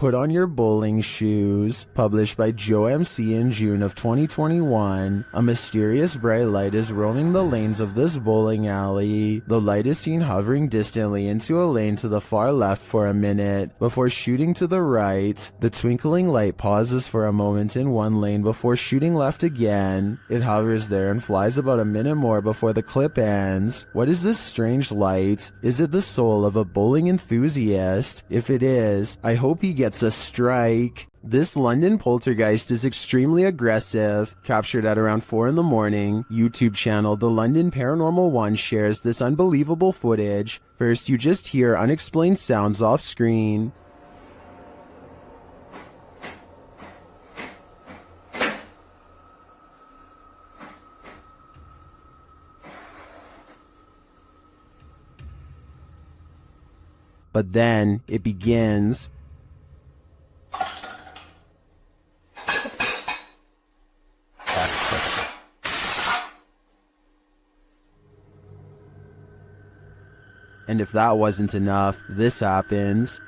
Put on your bowling shoes. Published by Joe MC in June of 2021. A mysterious bright light is roaming the lanes of this bowling alley. The light is seen hovering distantly into a lane to the far left for a minute before shooting to the right. The twinkling light pauses for a moment in one lane before shooting left again. It hovers there and flies about a minute more before the clip ends. What is this strange light? Is it the soul of a bowling enthusiast? If it is, I hope he gets a strike. This London poltergeist is extremely aggressive. Captured at around 4 in the morning, YouTube channel The London Paranormal 1 shares this unbelievable footage. First, you just hear unexplained sounds off screen. But then, it begins. And if that wasn't enough, this happens.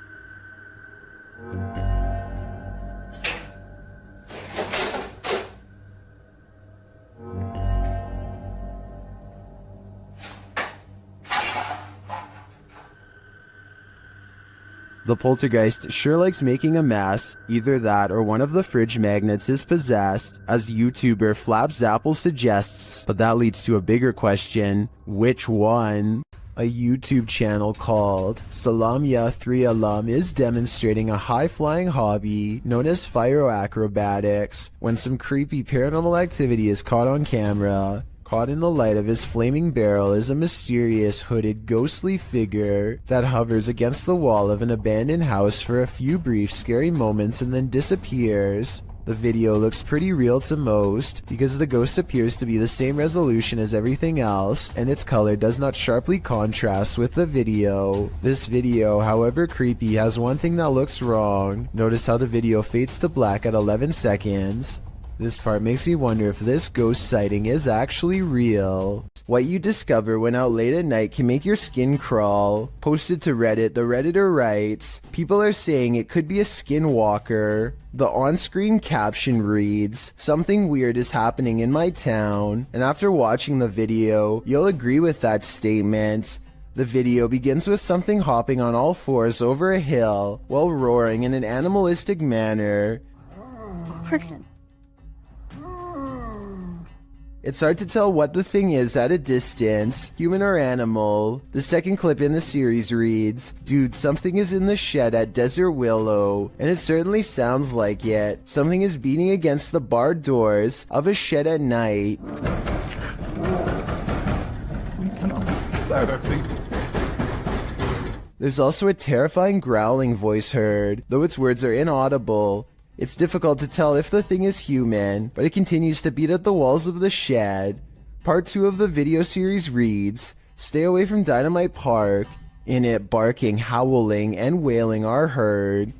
The poltergeist sure likes making a mess. Either that or one of the fridge magnets is possessed, as YouTuber Flapzapple suggests, but that leads to a bigger question: which one? A YouTube channel called Salamia 3 Alum is demonstrating a high-flying hobby known as pyroacrobatics when some creepy paranormal activity is caught on camera. Caught in the light of his flaming barrel is a mysterious hooded ghostly figure that hovers against the wall of an abandoned house for a few brief scary moments and then disappears. The video looks pretty real to most because the ghost appears to be the same resolution as everything else and its color does not sharply contrast with the video. This video, however creepy, has one thing that looks wrong. Notice how the video fades to black at 11 seconds. This part makes you wonder if this ghost sighting is actually real. What you discover when out late at night can make your skin crawl. Posted to Reddit, the Redditor writes, "People are saying it could be a skinwalker." The on-screen caption reads, "Something weird is happening in my town." And after watching the video, you'll agree with that statement. The video begins with something hopping on all fours over a hill while roaring in an animalistic manner. It's hard to tell what the thing is at a distance, human or animal. The second clip in the series reads, "Dude, something is in the shed at Desert Willow," and it certainly sounds like it. Something is beating against the barred doors of a shed at night. There's also a terrifying growling voice heard, though its words are inaudible. It's difficult to tell if the thing is human, but it continues to beat at the walls of the shed. Part 2 of the video series reads, "Stay away from Dynamite Park." In it, barking, howling, and wailing are heard.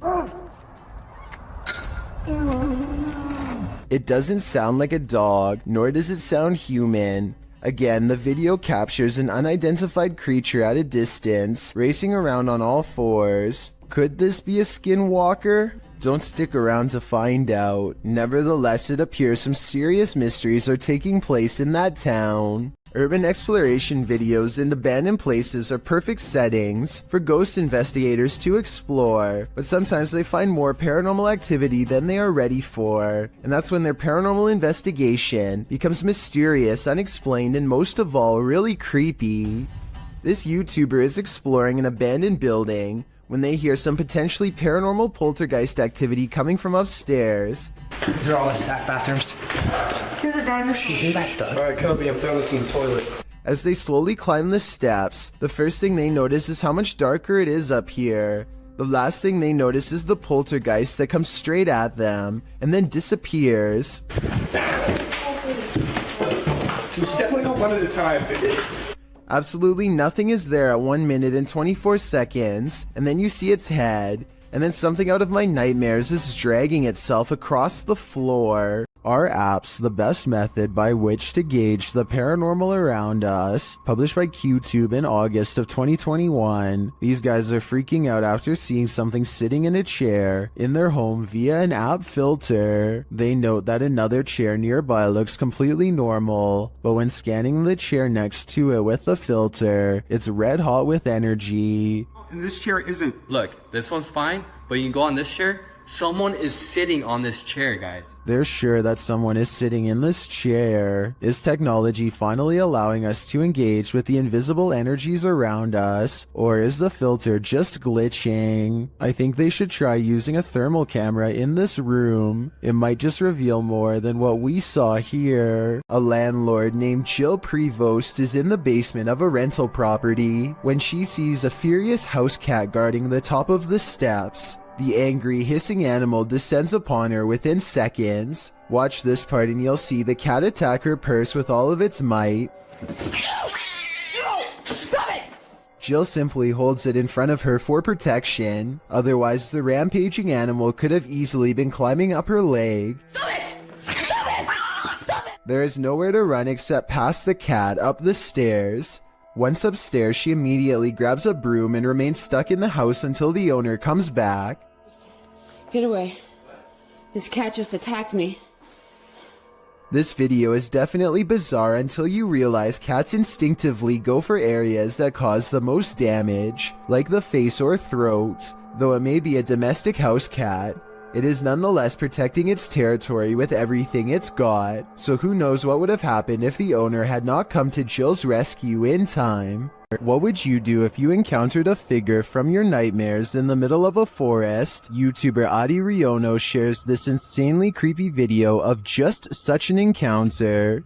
It doesn't sound like a dog, nor does it sound human. Again, the video captures an unidentified creature at a distance, racing around on all fours. Could this be a skinwalker? Don't stick around to find out. Nevertheless, it appears some serious mysteries are taking place in that town. Urban exploration videos and abandoned places are perfect settings for ghost investigators to explore, but sometimes they find more paranormal activity than they are ready for, and that's when their paranormal investigation becomes mysterious, unexplained, and most of all, really creepy. This YouTuber is exploring an abandoned building when they hear some potentially paranormal poltergeist activity coming from upstairs. These are all the staff bathrooms. Here's the diners. You hear that, Doug? Alright, Kobe, I'm done with the toilet. As they slowly climb the steps, the first thing they notice is how much darker it is up here. The last thing they notice is the poltergeist that comes straight at them, and then disappears. You step like one at a time. Absolutely nothing is there at 1 minute and 24 seconds, and then you see its head, and then something out of my nightmares is dragging itself across the floor. Are apps the best method by which to gauge the paranormal around us? Published by QTube in August of 2021. These guys are freaking out after seeing something sitting in a chair in their home via an app filter. They note that another chair nearby looks completely normal, but when scanning the chair next to it with the filter, it's red hot with energy. And this chair isn't. Look, this one's fine, but you can go on this chair. Someone is sitting on this chair, guys. They're sure that someone is sitting in this chair. Is technology finally allowing us to engage with the invisible energies around us, or is the filter just glitching? I think they should try using a thermal camera in this room. It might just reveal more than what we saw here. A landlord named Jill Prevost is in the basement of a rental property when she sees a furious house cat guarding the top of the steps. The angry, hissing animal descends upon her within seconds. Watch this part and you'll see the cat attack her purse with all of its might. Jill simply holds it in front of her for protection. Otherwise, the rampaging animal could have easily been climbing up her leg. There is nowhere to run except past the cat up the stairs. Once upstairs, she immediately grabs a broom and remains stuck in the house until the owner comes back. Get away. This cat just attacked me. This video is definitely bizarre until you realize cats instinctively go for areas that cause the most damage, like the face or throat. Though it may be a domestic house cat, it is nonetheless protecting its territory with everything it's got, so who knows what would have happened if the owner had not come to Jill's rescue in time. What would you do if you encountered a figure from your nightmares in the middle of a forest? YouTuber Adi Riono shares this insanely creepy video of just such an encounter.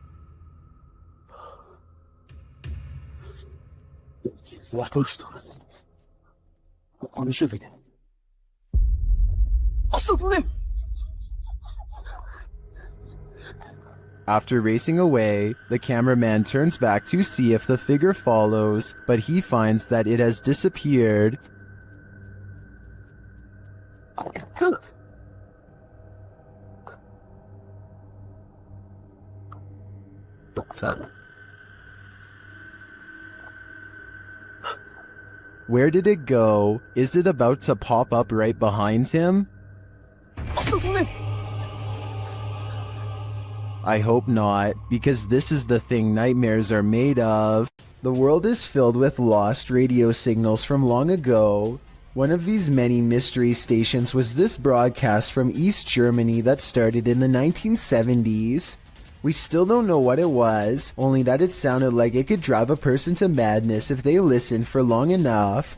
After racing away, the cameraman turns back to see if the figure follows, but he finds that it has disappeared. Where did it go? Is it about to pop up right behind him? I hope not, because this is the thing nightmares are made of. The world is filled with lost radio signals from long ago. One of these many mystery stations was this broadcast from East Germany that started in the 1970s. We still don't know what it was, only that it sounded like it could drive a person to madness if they listened for long enough.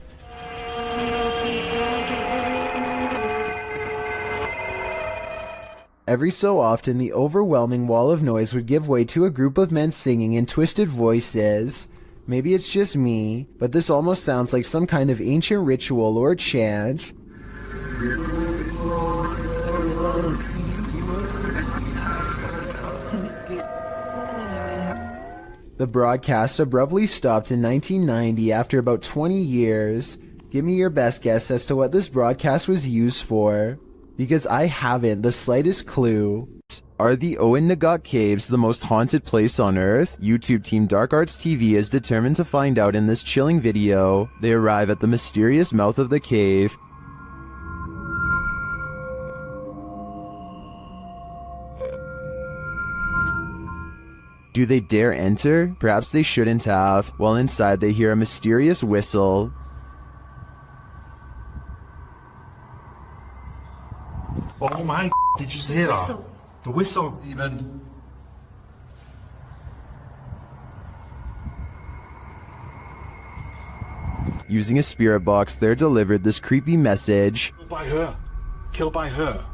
Every so often, the overwhelming wall of noise would give way to a group of men singing in twisted voices. Maybe it's just me, but this almost sounds like some kind of ancient ritual or chant. The broadcast abruptly stopped in 1990 after about 20 years. Give me your best guess as to what this broadcast was used for, because I haven't the slightest clue. Are the Owen Nagat Caves the most haunted place on Earth? YouTube team Dark Arts TV is determined to find out in this chilling video. They arrive at the mysterious mouth of the cave. Do they dare enter? Perhaps they shouldn't have. While inside, they hear a mysterious whistle. Oh my, did you just hear that? The whistle even. Using a spirit box, they're delivered this creepy message. Killed by her. Killed by her.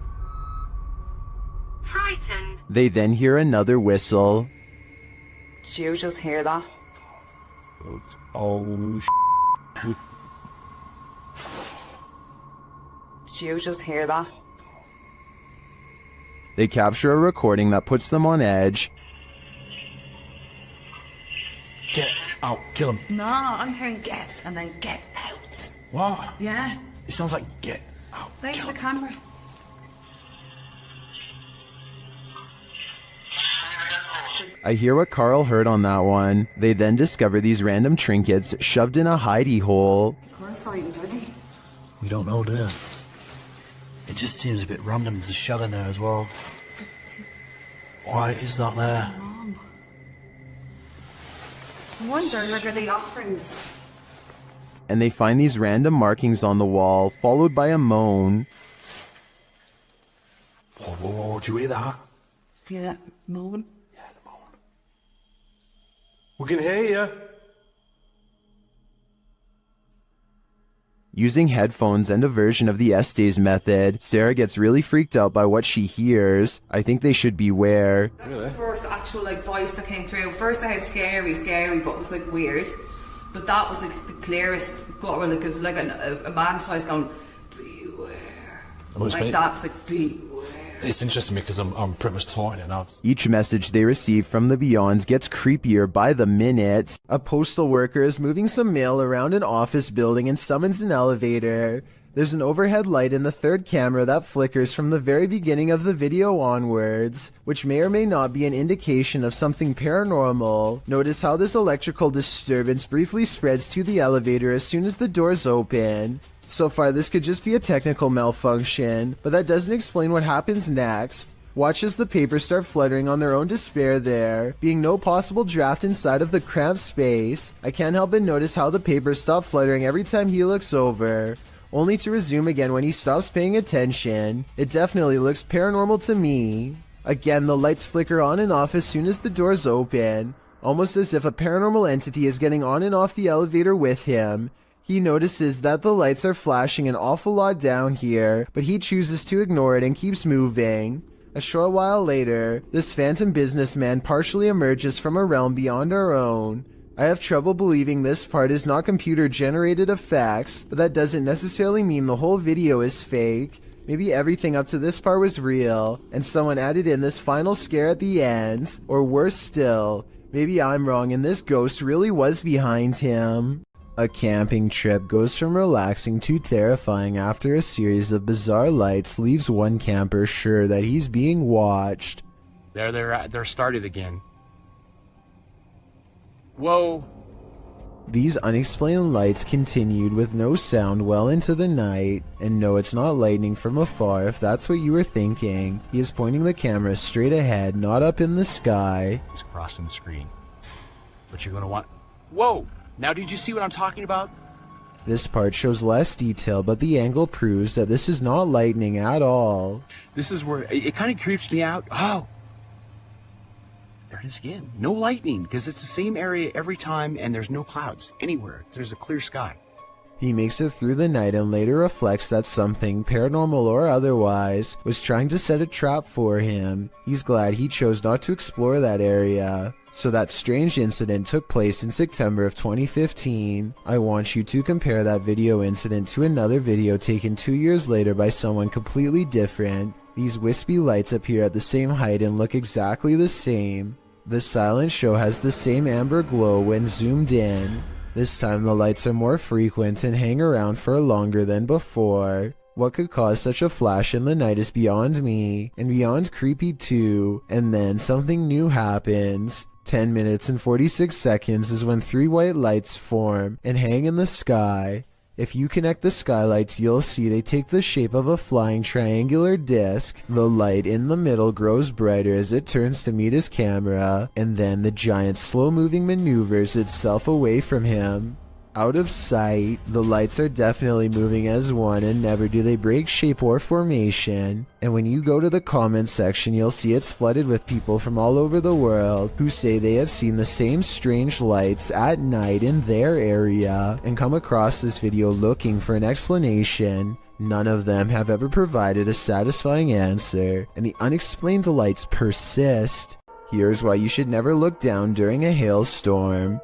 Frightened. They then hear another whistle. Did you just hear that? Oh, Did you just hear that? They capture a recording that puts them on edge. get out, kill him. No, I'm hearing get and then get out. What? Yeah. It sounds like get out. There's kill the him. camera. I hear what Carl heard on that one. They then discover these random trinkets shoved in a hidey hole. Cursed items, are they? We don't know, do you? It just seems a bit random to shove in there as well. Why is that there? I wonder, like, are they offerings? And they find these random markings on the wall, followed by a moan. Whoa, whoa, whoa, do you hear that? Hear that moan? Yeah, the moan. We can hear you. Using headphones and a version of the Estes method, Sarah gets really freaked out by what she hears. I think they should beware. Really? The first actual like voice that came through. First I had scary, but it was like weird. But that was like the clearest, like it was like a man's voice going, beware. Like that, was like, beware. It's interesting because I'm pretty much taunting it now. Each message they receive from the beyond gets creepier by the minute. A postal worker is moving some mail around an office building and summons an elevator. There's an overhead light in the third camera that flickers from the very beginning of the video onwards, which may or may not be an indication of something paranormal. Notice how this electrical disturbance briefly spreads to the elevator as soon as the doors open. So far, this could just be a technical malfunction, but that doesn't explain what happens next. Watch as the papers start fluttering on their own despair there, being no possible draft inside of the cramped space. I can't help but notice how the papers stop fluttering every time he looks over, only to resume again when he stops paying attention. It definitely looks paranormal to me. Again, the lights flicker on and off as soon as the doors open, almost as if a paranormal entity is getting on and off the elevator with him. He notices that the lights are flashing an awful lot down here, but he chooses to ignore it and keeps moving. A short while later, this phantom businessman partially emerges from a realm beyond our own. I have trouble believing this part is not computer-generated effects, but that doesn't necessarily mean the whole video is fake. Maybe everything up to this part was real, and someone added in this final scare at the end. Or worse still, maybe I'm wrong and this ghost really was behind him. A camping trip goes from relaxing to terrifying after a series of bizarre lights leaves one camper sure that he's being watched. They're started again. Whoa. These unexplained lights continued with no sound well into the night, and no, it's not lightning from afar if that's what you were thinking. He is pointing the camera straight ahead, not up in the sky. It's crossing the screen. But you're gonna want... Whoa! Now did you see what I'm talking about? This part shows less detail, but the angle proves that this is not lightning at all. This is where it kind of creeps me out. Oh! There it is again. No lightning, because it's the same area every time and there's no clouds anywhere. There's a clear sky. He makes it through the night and later reflects that something, paranormal or otherwise, was trying to set a trap for him. He's glad he chose not to explore that area. So that strange incident took place in September of 2015. I want you to compare that video incident to another video taken 2 years later by someone completely different. These wispy lights appear at the same height and look exactly the same. The silent show has the same amber glow when zoomed in. This time the lights are more frequent and hang around for longer than before. What could cause such a flash in the night is beyond me, and beyond creepy too. And then something new happens. 10 minutes and 46 seconds is when 3 white lights form and hang in the sky. If you connect the skylights, you'll see they take the shape of a flying triangular disc. The light in the middle grows brighter as it turns to meet his camera, and then the giant slow-moving maneuvers itself away from him. Out of sight, the lights are definitely moving as one and never do they break shape or formation. And when you go to the comments section, you'll see it's flooded with people from all over the world who say they have seen the same strange lights at night in their area and come across this video looking for an explanation. None of them have ever provided a satisfying answer, and the unexplained lights persist. Here's why you should never look down during a hailstorm.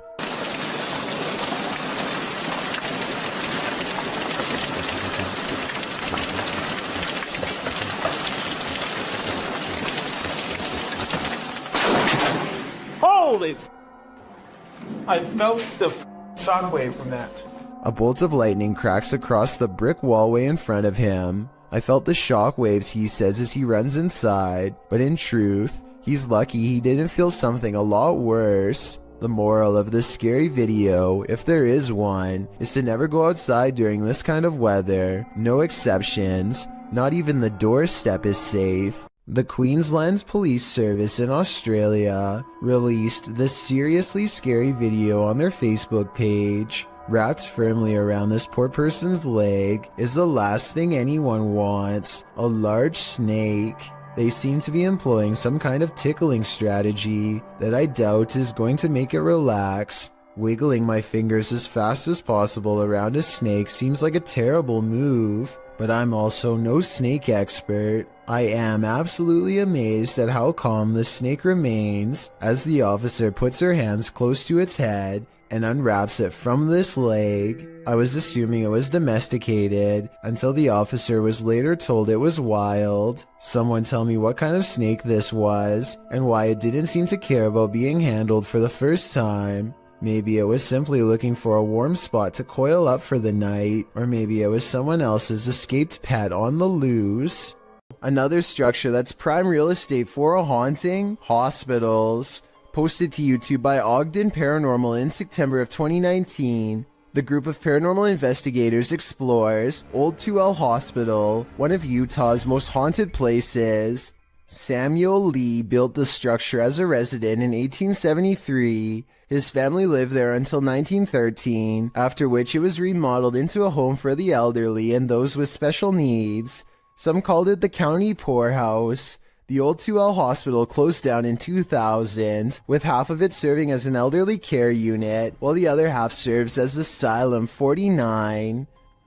I felt the shockwave from that. A bolt of lightning cracks across the brick wallway in front of him. I felt the shock waves, he says as he runs inside, but in truth, He's lucky he didn't feel something a lot worse. The moral of this scary video, if there is one, is to never go outside during this kind of weather. No exceptions. Not even the doorstep is safe. The Queensland Police Service in Australia released this seriously scary video on their Facebook page. Wrapped firmly around this poor person's leg is the last thing anyone wants, a large snake. They seem to be employing some kind of tickling strategy that I doubt is going to make it relax. Wiggling my fingers as fast as possible around a snake seems like a terrible move, but I'm also no snake expert. I am absolutely amazed at how calm the snake remains as the officer puts her hands close to its head and unwraps it from this leg. I was assuming it was domesticated until the officer was later told it was wild. Someone tell me what kind of snake this was and why it didn't seem to care about being handled for the first time. Maybe it was simply looking for a warm spot to coil up for the night, or maybe it was someone else's escaped pet on the loose. Another structure that's prime real estate for a haunting: hospitals. Posted to YouTube by Ogden Paranormal in September of 2019, the group of paranormal investigators explores Old 2L Hospital, one of Utah's most haunted places. Samuel Lee built the structure as a resident in 1873. His family lived there until 1913, after which it was remodeled into a home for the elderly and those with special needs. Some called it the county poorhouse. The Old 2L Hospital closed down in 2000, with half of it serving as an elderly care unit, while the other half serves as Asylum 49.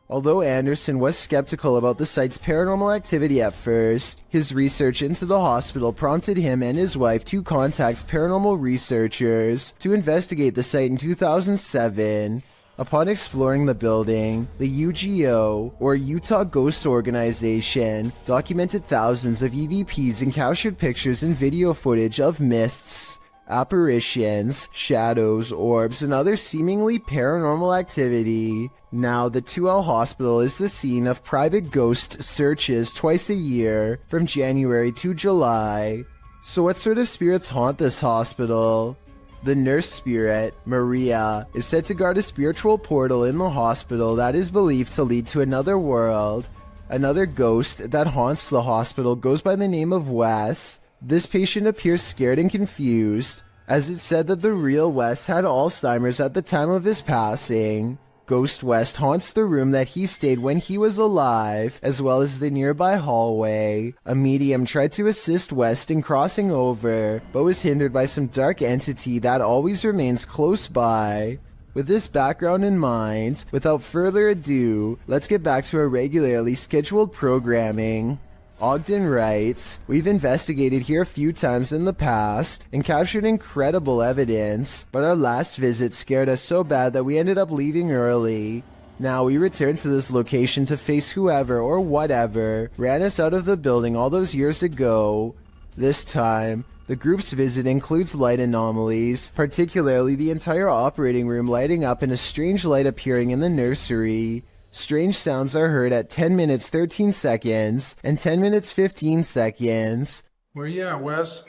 Although Anderson was skeptical about the site's paranormal activity at first, his research into the hospital prompted him and his wife to contact paranormal researchers to investigate the site in 2007. Upon exploring the building, the UGO, or Utah Ghost Organization, documented thousands of EVPs and captured pictures and video footage of mists, apparitions, shadows, orbs, and other seemingly paranormal activity. Now, the 2L Hospital is the scene of private ghost searches twice a year, from January to July. So what sort of spirits haunt this hospital? The nurse spirit, Maria, is said to guard a spiritual portal in the hospital that is believed to lead to another world. Another ghost that haunts the hospital goes by the name of Wes. This patient appears scared and confused, as it's said that the real Wes had Alzheimer's at the time of his passing. Ghost West haunts the room that he stayed when he was alive, as well as the nearby hallway. A medium tried to assist West in crossing over, but was hindered by some dark entity that always remains close by. With this background in mind, without further ado, let's get back to our regularly scheduled programming. Ogden writes, "We've investigated here a few times in the past and captured incredible evidence, but our last visit scared us so bad that we ended up leaving early. Now we return to this location to face whoever or whatever ran us out of the building all those years ago. This time, the group's visit includes light anomalies, particularly the entire operating room lighting up and a strange light appearing in the nursery. Strange sounds are heard at 10 minutes 13 seconds and 10 minutes 15 seconds. Where you at, Wes?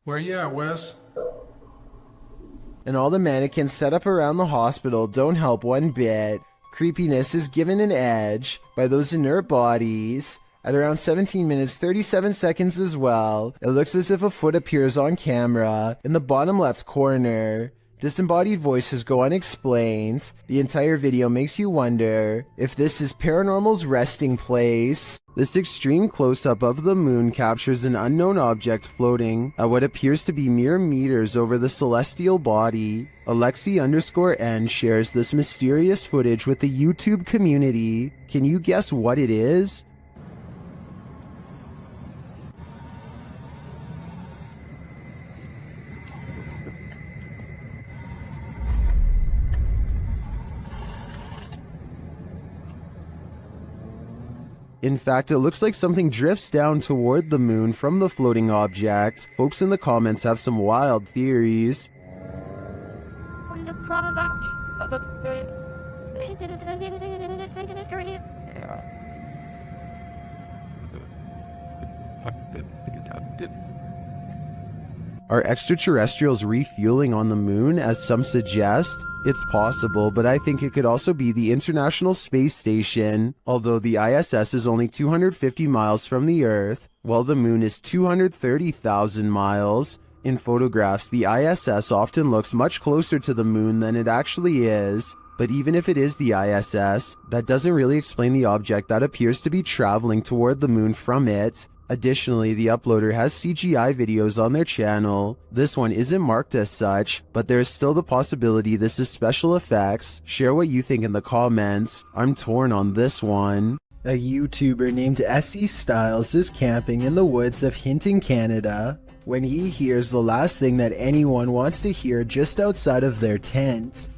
Where you at, Wes? And all the mannequins set up around the hospital don't help one bit. Creepiness is given an edge by those inert bodies. At around 17 minutes 37 seconds as well, it looks as if a foot appears on camera in the bottom left corner. Disembodied voices go unexplained. The entire video makes you wonder if this is paranormal's resting place. This extreme close-up of the moon captures an unknown object floating at what appears to be mere meters over the celestial body. Alexi_N shares this mysterious footage with the YouTube community. Can you guess what it is? In fact, it looks like something drifts down toward the moon from the floating object. Folks in the comments have some wild theories. Are extraterrestrials refueling on the moon, as some suggest? It's possible, but I think it could also be the International Space Station. Although the ISS is only 250 miles from the Earth, while the moon is 230,000 miles. In photographs, the ISS often looks much closer to the moon than it actually is. But even if it is the ISS, that doesn't really explain the object that appears to be traveling toward the moon from it. Additionally, the uploader has CGI videos on their channel. This one isn't marked as such, but there is still the possibility this is special effects. Share what you think in the comments. I'm torn on this one. A YouTuber named SE Styles is camping in the woods of Hinton, Canada, when he hears the last thing that anyone wants to hear just outside of their tent.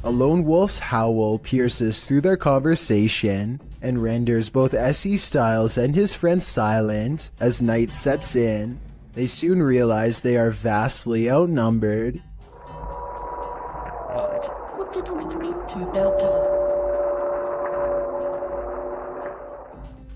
A lone wolf's howl pierces through their conversation and renders both SE Styles and his friend silent as night sets in. They soon realize they are vastly outnumbered.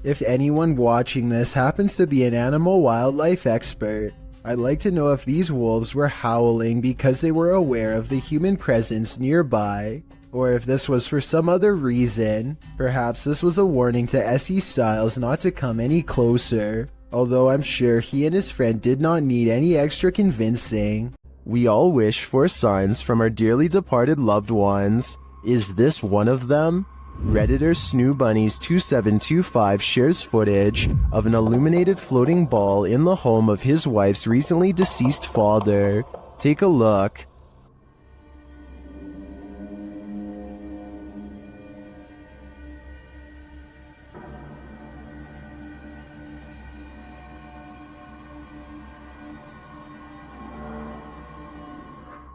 If anyone watching this happens to be an animal wildlife expert, I'd like to know if these wolves were howling because they were aware of the human presence nearby, or if this was for some other reason. Perhaps this was a warning to SE Styles not to come any closer, although I'm sure he and his friend did not need any extra convincing. We all wish for signs from our dearly departed loved ones. Is this one of them? Redditor SnooBunnies2725 shares footage of an illuminated floating ball in the home of his wife's recently deceased father. Take a look.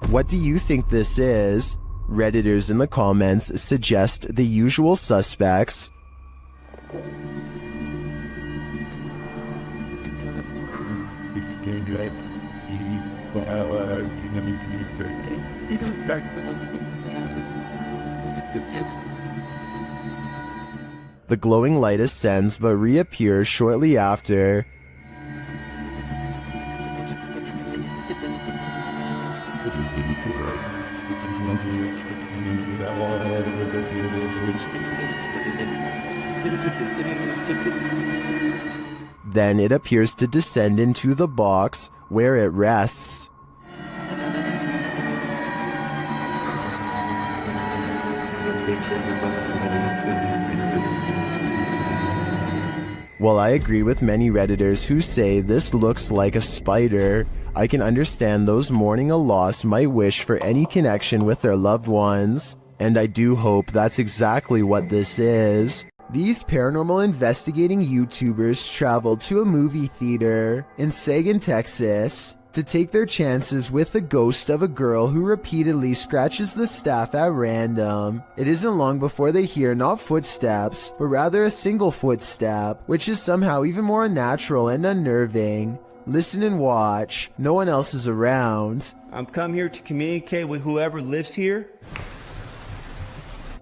What do you think this is? Redditors in the comments suggest the usual suspects. The glowing light ascends but reappears shortly after. Then it appears to descend into the box where it rests. While I agree with many Redditors who say this looks like a spider, I can understand those mourning a loss might wish for any connection with their loved ones, and I do hope that's exactly what this is. These paranormal investigating YouTubers traveled to a movie theater in Sagan, Texas, to take their chances with the ghost of a girl who repeatedly scratches the staff at random. It isn't long before they hear not footsteps, but rather a single footstep, which is somehow even more unnatural and unnerving. Listen and watch. No one else is around. I'm come here to communicate with whoever lives here.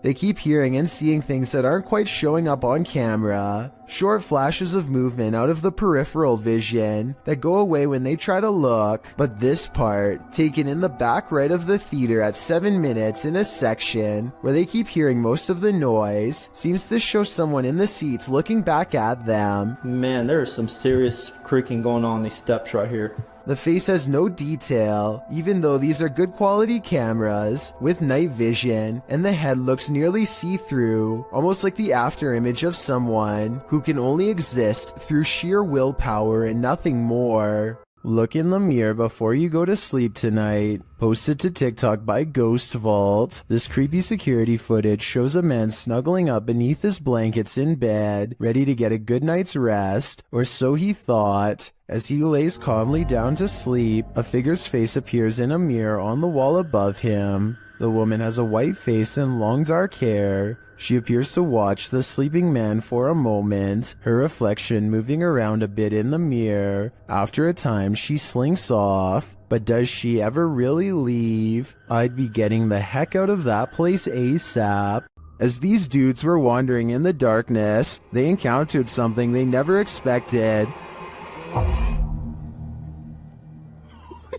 They keep hearing and seeing things that aren't quite showing up on camera. Short flashes of movement out of the peripheral vision that go away when they try to look. But this part, taken in the back right of the theater at 7 minutes in a section where they keep hearing most of the noise, seems to show someone in the seats looking back at them. Man, there's some serious creaking going on these steps right here. The face has no detail, even though these are good quality cameras with night vision, and the head looks nearly see-through, almost like the after image of someone who can only exist through sheer willpower and nothing more. Look in the mirror before you go to sleep tonight. Posted to TikTok by Ghost Vault. This creepy security footage shows a man snuggling up beneath his blankets in bed, ready to get a good night's rest, or so he thought. As he lays calmly down to sleep, a figure's face appears in a mirror on the wall above him. The woman has a white face and long dark hair. She appears to watch the sleeping man for a moment, her reflection moving around a bit in the mirror. After a time, she slinks off. But does she ever really leave? I'd be getting the heck out of that place ASAP. As these dudes were wandering in the darkness, they encountered something they never expected.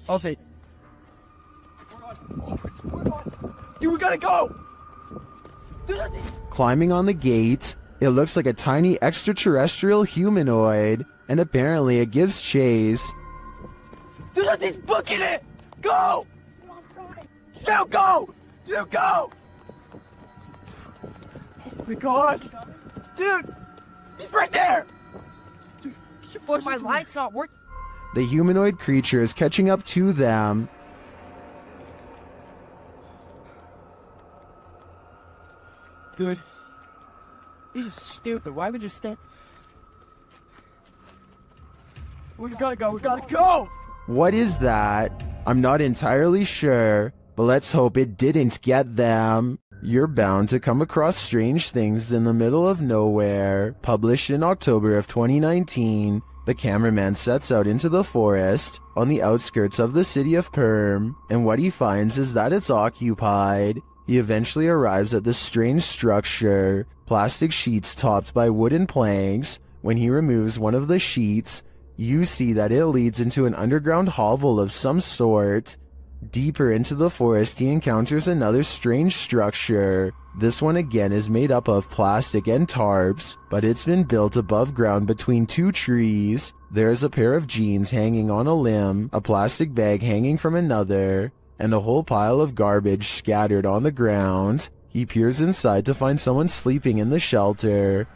Okay. You gotta go! Climbing on the gate, it looks like a tiny extraterrestrial humanoid, and apparently it gives chase. Do nothing's booking it! Go! Now go! You go! Oh my god! Dude! He's right there! Dude, get your foot. My light's not working. The humanoid creature is catching up to them. Dude. You're just stupid. Why would you stand? We gotta go. We gotta go! What is that? I'm not entirely sure, but let's hope it didn't get them. You're bound to come across strange things in the middle of nowhere. Published in October of 2019, the cameraman sets out into the forest on the outskirts of the city of Perm, and what he finds is that it's occupied. He eventually arrives at this strange structure, plastic sheets topped by wooden planks. When he removes one of the sheets, you see that it leads into an underground hovel of some sort. Deeper into the forest, he encounters another strange structure. This one again is made up of plastic and tarps, but it's been built above ground between two trees. There is a pair of jeans hanging on a limb, a plastic bag hanging from another, and a whole pile of garbage scattered on the ground. He peers inside to find someone sleeping in the shelter.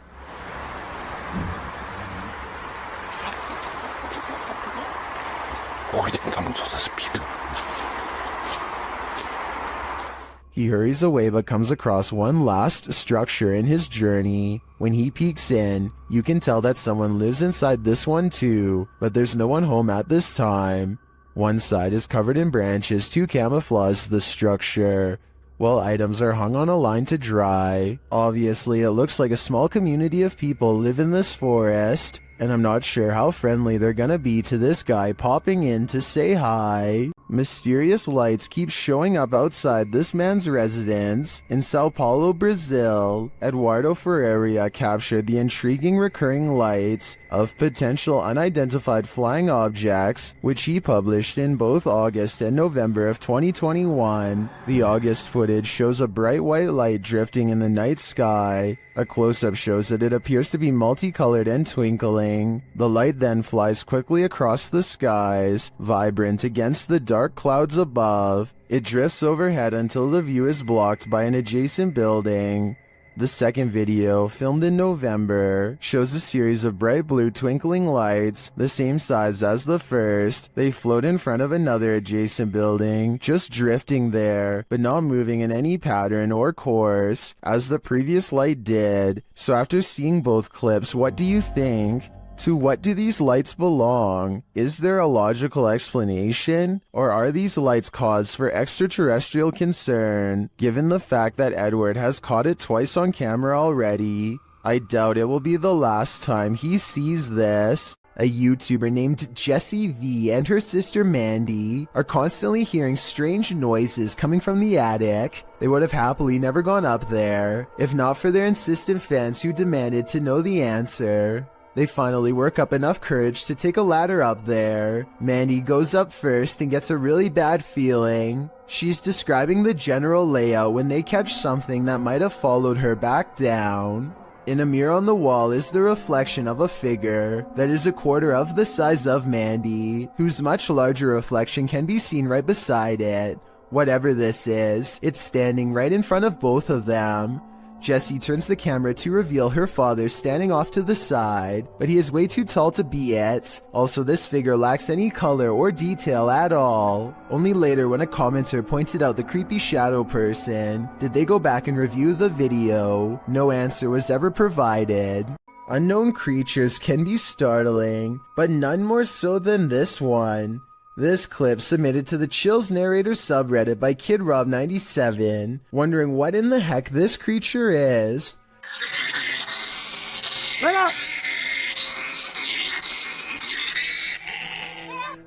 He hurries away but comes across one last structure in his journey. When he peeks in, you can tell that someone lives inside this one too, but there's no one home at this time. One side is covered in branches to camouflage the structure, while items are hung on a line to dry. Obviously, it looks like a small community of people live in this forest, and I'm not sure how friendly they're gonna be to this guy popping in to say hi. Mysterious lights keep showing up outside this man's residence in Sao Paulo, Brazil. Eduardo Ferreira captured the intriguing recurring lights of potential unidentified flying objects, which he published in both August and November of 2021. The August footage shows a bright white light drifting in the night sky. A close-up shows that it appears to be multicolored and twinkling. The light then flies quickly across the skies, vibrant against the dark clouds above. It drifts overhead until the view is blocked by an adjacent building. The second video, filmed in November, shows a series of bright blue twinkling lights, the same size as the first. They float in front of another adjacent building, just drifting there, but not moving in any pattern or course, as the previous light did. So after seeing both clips, what do you think? To what do these lights belong? Is there a logical explanation? Or are these lights cause for extraterrestrial concern, given the fact that Edward has caught it twice on camera already? I doubt it will be the last time he sees this. A YouTuber named Jessie V and her sister Mandy are constantly hearing strange noises coming from the attic. They would have happily never gone up there, if not for their insistent fans who demanded to know the answer. They finally work up enough courage to take a ladder up there. Mandy goes up first and gets a really bad feeling. She's describing the general layout when they catch something that might have followed her back down. In a mirror on the wall is the reflection of a figure that is a quarter of the size of Mandy, whose much larger reflection can be seen right beside it. Whatever this is, it's standing right in front of both of them. Jessie turns the camera to reveal her father standing off to the side, but he is way too tall to be it. Also, this figure lacks any color or detail at all. Only later, when a commenter pointed out the creepy shadow person, did they go back and review the video. No answer was ever provided. Unknown creatures can be startling, but none more so than this one. This clip submitted to the Chills Narrator subreddit by KidRob97, wondering what in the heck this creature is.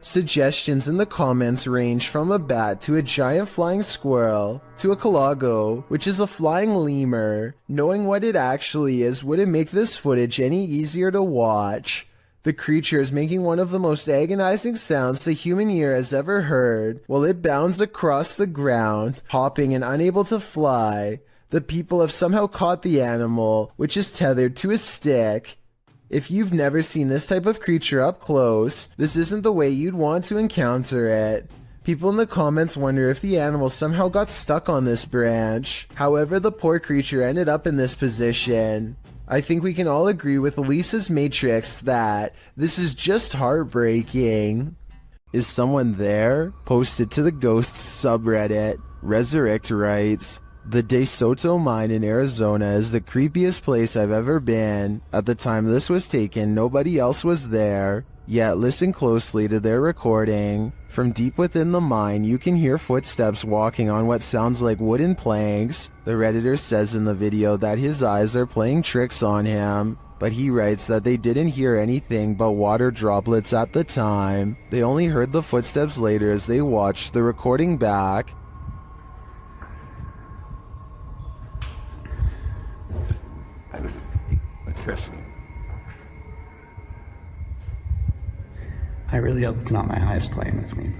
Suggestions in the comments range from a bat to a giant flying squirrel to a calago, which is a flying lemur. Knowing what it actually is wouldn't make this footage any easier to watch. The creature is making one of the most agonizing sounds the human ear has ever heard, while it bounds across the ground, hopping and unable to fly. The people have somehow caught the animal, which is tethered to a stick. If you've never seen this type of creature up close, this isn't the way you'd want to encounter it. People in the comments wonder if the animal somehow got stuck on this branch. However, the poor creature ended up in this position. I think we can all agree with Lisa's Matrix that this is just heartbreaking. Is someone there? Posted to the Ghosts subreddit. Resurrect writes, "The De Soto mine in Arizona is the creepiest place I've ever been. At the time this was taken, nobody else was there. Yet listen closely to their recording. From deep within the mine, you can hear footsteps walking on what sounds like wooden planks. The Redditor says in the video that his eyes are playing tricks on him, but he writes that they didn't hear anything but water droplets at the time. They only heard the footsteps later as they watched the recording back." I really hope it's not my eyes playing with me.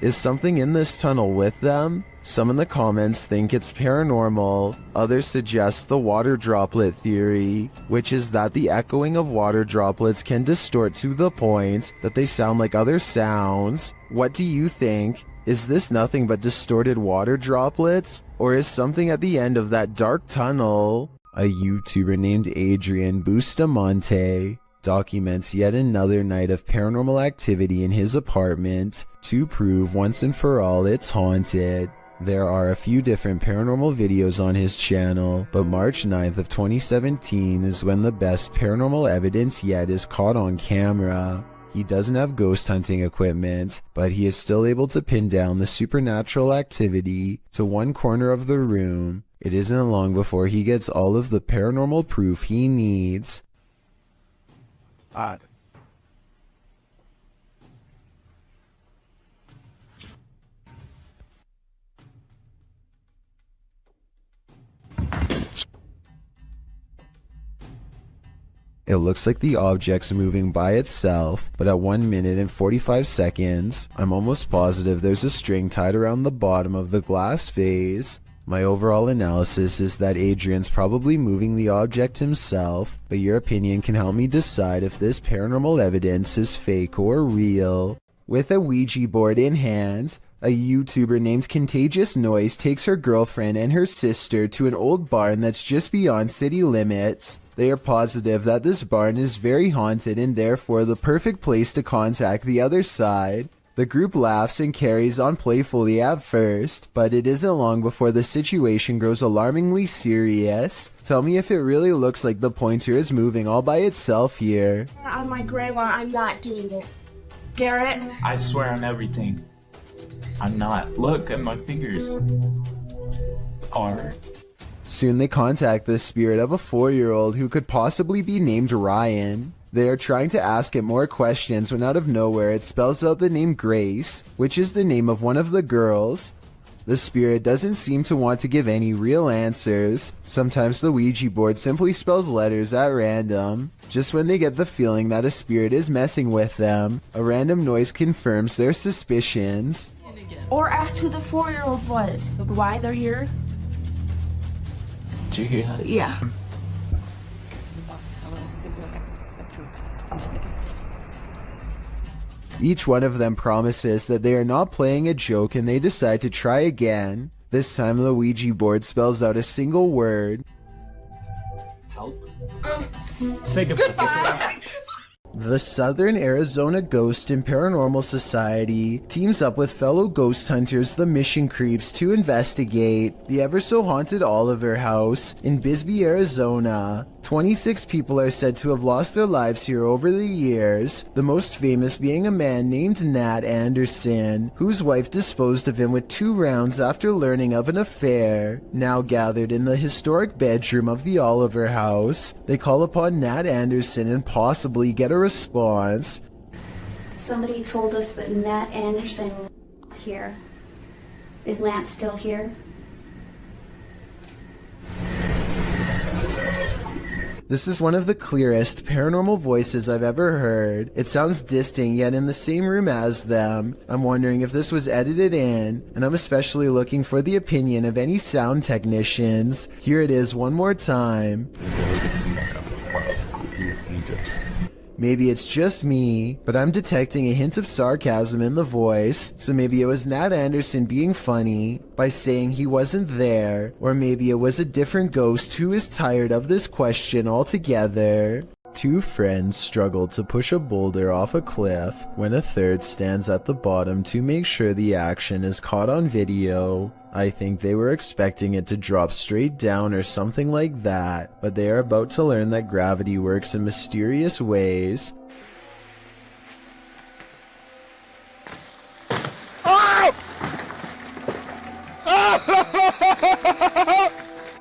Is something in this tunnel with them? Some in the comments think it's paranormal. Others suggest the water droplet theory, which is that the echoing of water droplets can distort to the point that they sound like other sounds. What do you think? Is this nothing but distorted water droplets? Or is something at the end of that dark tunnel? A YouTuber named Adrian Bustamante documents yet another night of paranormal activity in his apartment to prove once and for all it's haunted. There are a few different paranormal videos on his channel, but March 9th of 2017 is when the best paranormal evidence yet is caught on camera. He doesn't have ghost hunting equipment, but he is still able to pin down the supernatural activity to one corner of the room. It isn't long before he gets all of the paranormal proof he needs. Odd. It looks like the object's moving by itself, but at 1 minute and 45 seconds, I'm almost positive there's a string tied around the bottom of the glass vase. My overall analysis is that Adrian's probably moving the object himself, but your opinion can help me decide if this paranormal evidence is fake or real. With a Ouija board in hand, a YouTuber named Contagious Noise takes her girlfriend and her sister to an old barn that's just beyond city limits. They are positive that this barn is very haunted and therefore the perfect place to contact the other side. The group laughs and carries on playfully at first, but it isn't long before the situation grows alarmingly serious. Tell me if it really looks like the pointer is moving all by itself here. On my grandma, I'm not doing it. Garrett? I swear on everything. I'm not. Look at my fingers. Are. Soon they contact the spirit of a 4-year-old who could possibly be named Ryan. They are trying to ask it more questions when out of nowhere it spells out the name Grace, which is the name of one of the girls. The spirit doesn't seem to want to give any real answers. Sometimes the Ouija board simply spells letters at random. Just when they get the feeling that a spirit is messing with them, a random noise confirms their suspicions. Or ask who the 4-year-old was. Why they're here? Did you hear that? Yeah. Each one of them promises that they are not playing a joke and they decide to try again. This time the Ouija board spells out a single word. Help. Say goodbye. The Southern Arizona Ghost and Paranormal Society teams up with fellow ghost hunters, the Mission Creeps, to investigate the ever-so-haunted Oliver House in Bisbee, Arizona. 26 people are said to have lost their lives here over the years, the most famous being a man named Nat Anderson, whose wife disposed of him with 2 rounds after learning of an affair. Now gathered in the historic bedroom of the Oliver House, they call upon Nat Anderson and possibly get a response. Somebody told us that Nat Anderson here. Is Lance still here? This is one of the clearest paranormal voices I've ever heard. It sounds distant, yet in the same room as them. I'm wondering if this was edited in, and I'm especially looking for the opinion of any sound technicians. Here it is one more time. Maybe it's just me, but I'm detecting a hint of sarcasm in the voice, so maybe it was Nat Anderson being funny by saying he wasn't there, or maybe it was a different ghost who is tired of this question altogether. Two friends struggle to push a boulder off a cliff when a third stands at the bottom to make sure the action is caught on video. I think they were expecting it to drop straight down or something like that, but they are about to learn that gravity works in mysterious ways.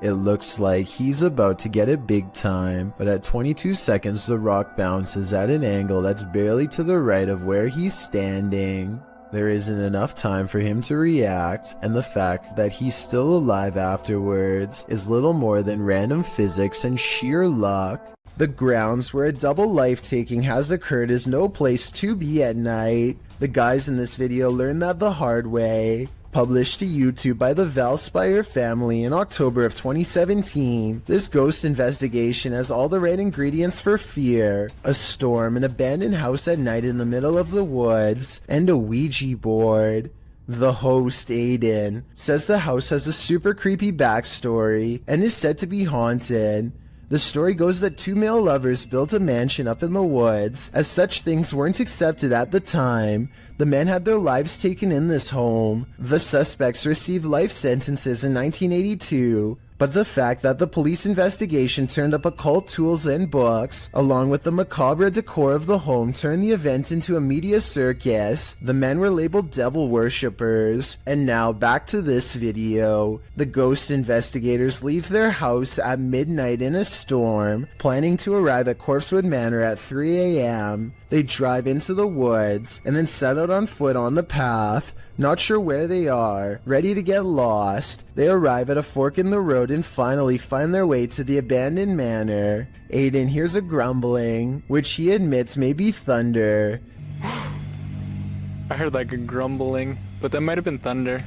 It looks like he's about to get it big time, but at 22 seconds the rock bounces at an angle that's barely to the right of where he's standing. There isn't enough time for him to react, and the fact that he's still alive afterwards is little more than random physics and sheer luck. The grounds where a double life-taking has occurred is no place to be at night. The guys in this video learned that the hard way. Published to YouTube by the Valspire family in October of 2017, this ghost investigation has all the right ingredients for fear: a storm, an abandoned house at night in the middle of the woods, and a Ouija board. The host, Aiden, says the house has a super creepy backstory and is said to be haunted. The story goes that two male lovers built a mansion up in the woods. As such things weren't accepted at the time, the men had their lives taken in this home. The suspects received life sentences in 1982, but the fact that the police investigation turned up occult tools and books, along with the macabre decor of the home, turned the event into a media circus. The men were labeled devil worshippers. And now back to this video. The ghost investigators leave their house at midnight in a storm, planning to arrive at Corpsewood Manor at 3 a.m. They drive into the woods and then set out on foot on the path. Not sure where they are, ready to get lost. They arrive at a fork in the road and finally find their way to the abandoned manor. Aiden hears a grumbling, which he admits may be thunder. I heard like a grumbling, but that might have been thunder.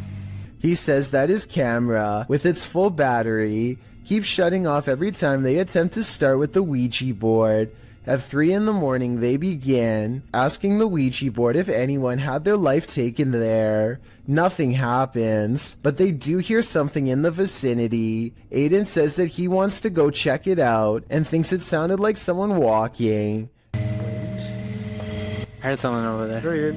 He says that his camera, with its full battery, keeps shutting off every time they attempt to start with the Ouija board. At 3 in the morning, they begin asking the Ouija board if anyone had their life taken there. Nothing happens, but they do hear something in the vicinity. Aiden says that he wants to go check it out and thinks it sounded like someone walking. I heard someone over there.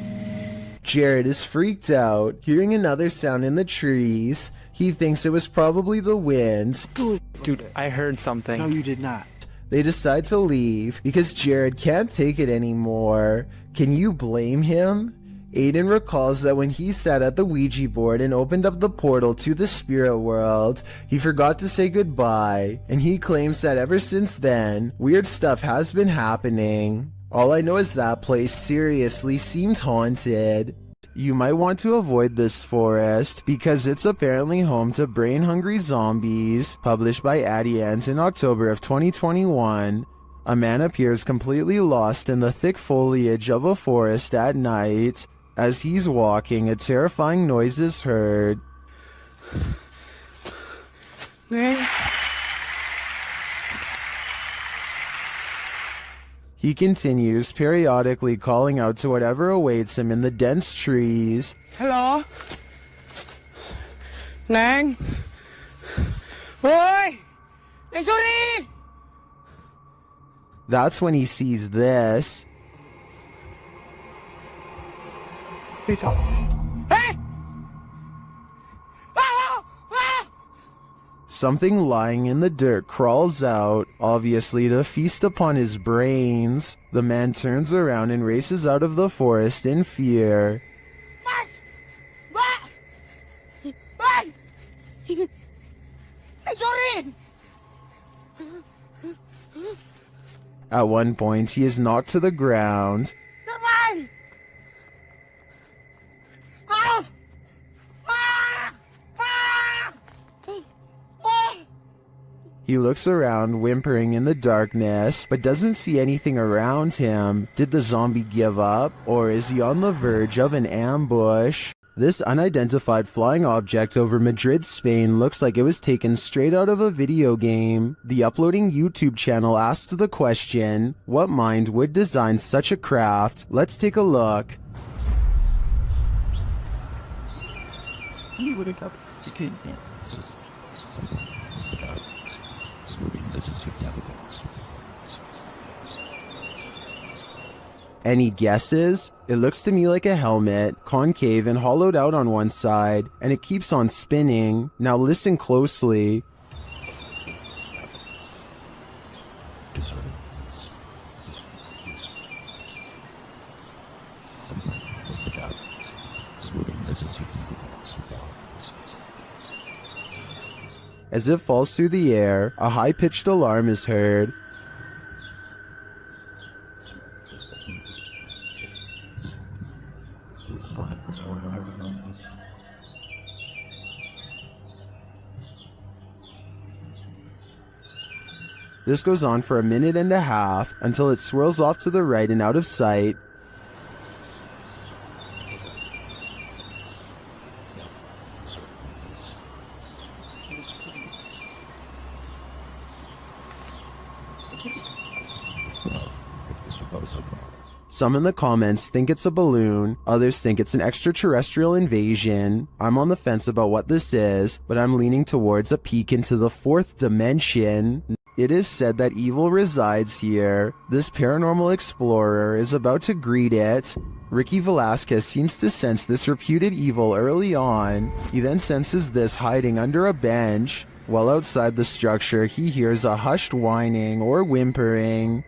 Jared is freaked out, hearing another sound in the trees. He thinks it was probably the wind. Dude, I heard something. No, you did not. They decide to leave because Jared can't take it anymore. Can you blame him? Aiden recalls that when he sat at the Ouija board and opened up the portal to the spirit world, he forgot to say goodbye, and he claims that ever since then, weird stuff has been happening. All I know is that place seriously seemed haunted. You might want to avoid this forest because it's apparently home to brain-hungry zombies. Published by Addie Ant in October of 2021. A man appears completely lost in the thick foliage of a forest at night. As he's walking, a terrifying noise is heard. He continues, periodically calling out to whatever awaits him in the dense trees. Hello? Nang? Oi! Sorry! That's when he sees this. Hey! Something lying in the dirt crawls out, obviously to feast upon his brains. The man turns around and races out of the forest in fear. At one point, he is knocked to the ground. He looks around, whimpering in the darkness, but doesn't see anything around him. Did the zombie give up, or is he on the verge of an ambush? This unidentified flying object over Madrid, Spain looks like it was taken straight out of a video game. The uploading YouTube channel asked the question, what mind would design such a craft? Let's take a look. Any guesses? It looks to me like a helmet, concave and hollowed out on one side, and it keeps on spinning. Now listen closely. As it falls through the air, a high-pitched alarm is heard. This goes on for a minute and a half until it swirls off to the right and out of sight. Some in the comments think it's a balloon, others think it's an extraterrestrial invasion. I'm on the fence about what this is, but I'm leaning towards a peek into the fourth dimension. It is said that evil resides here. This paranormal explorer is about to greet it. Ricky Velasquez seems to sense this reputed evil early on. He then senses this hiding under a bench. While outside the structure, he hears a hushed whining or whimpering.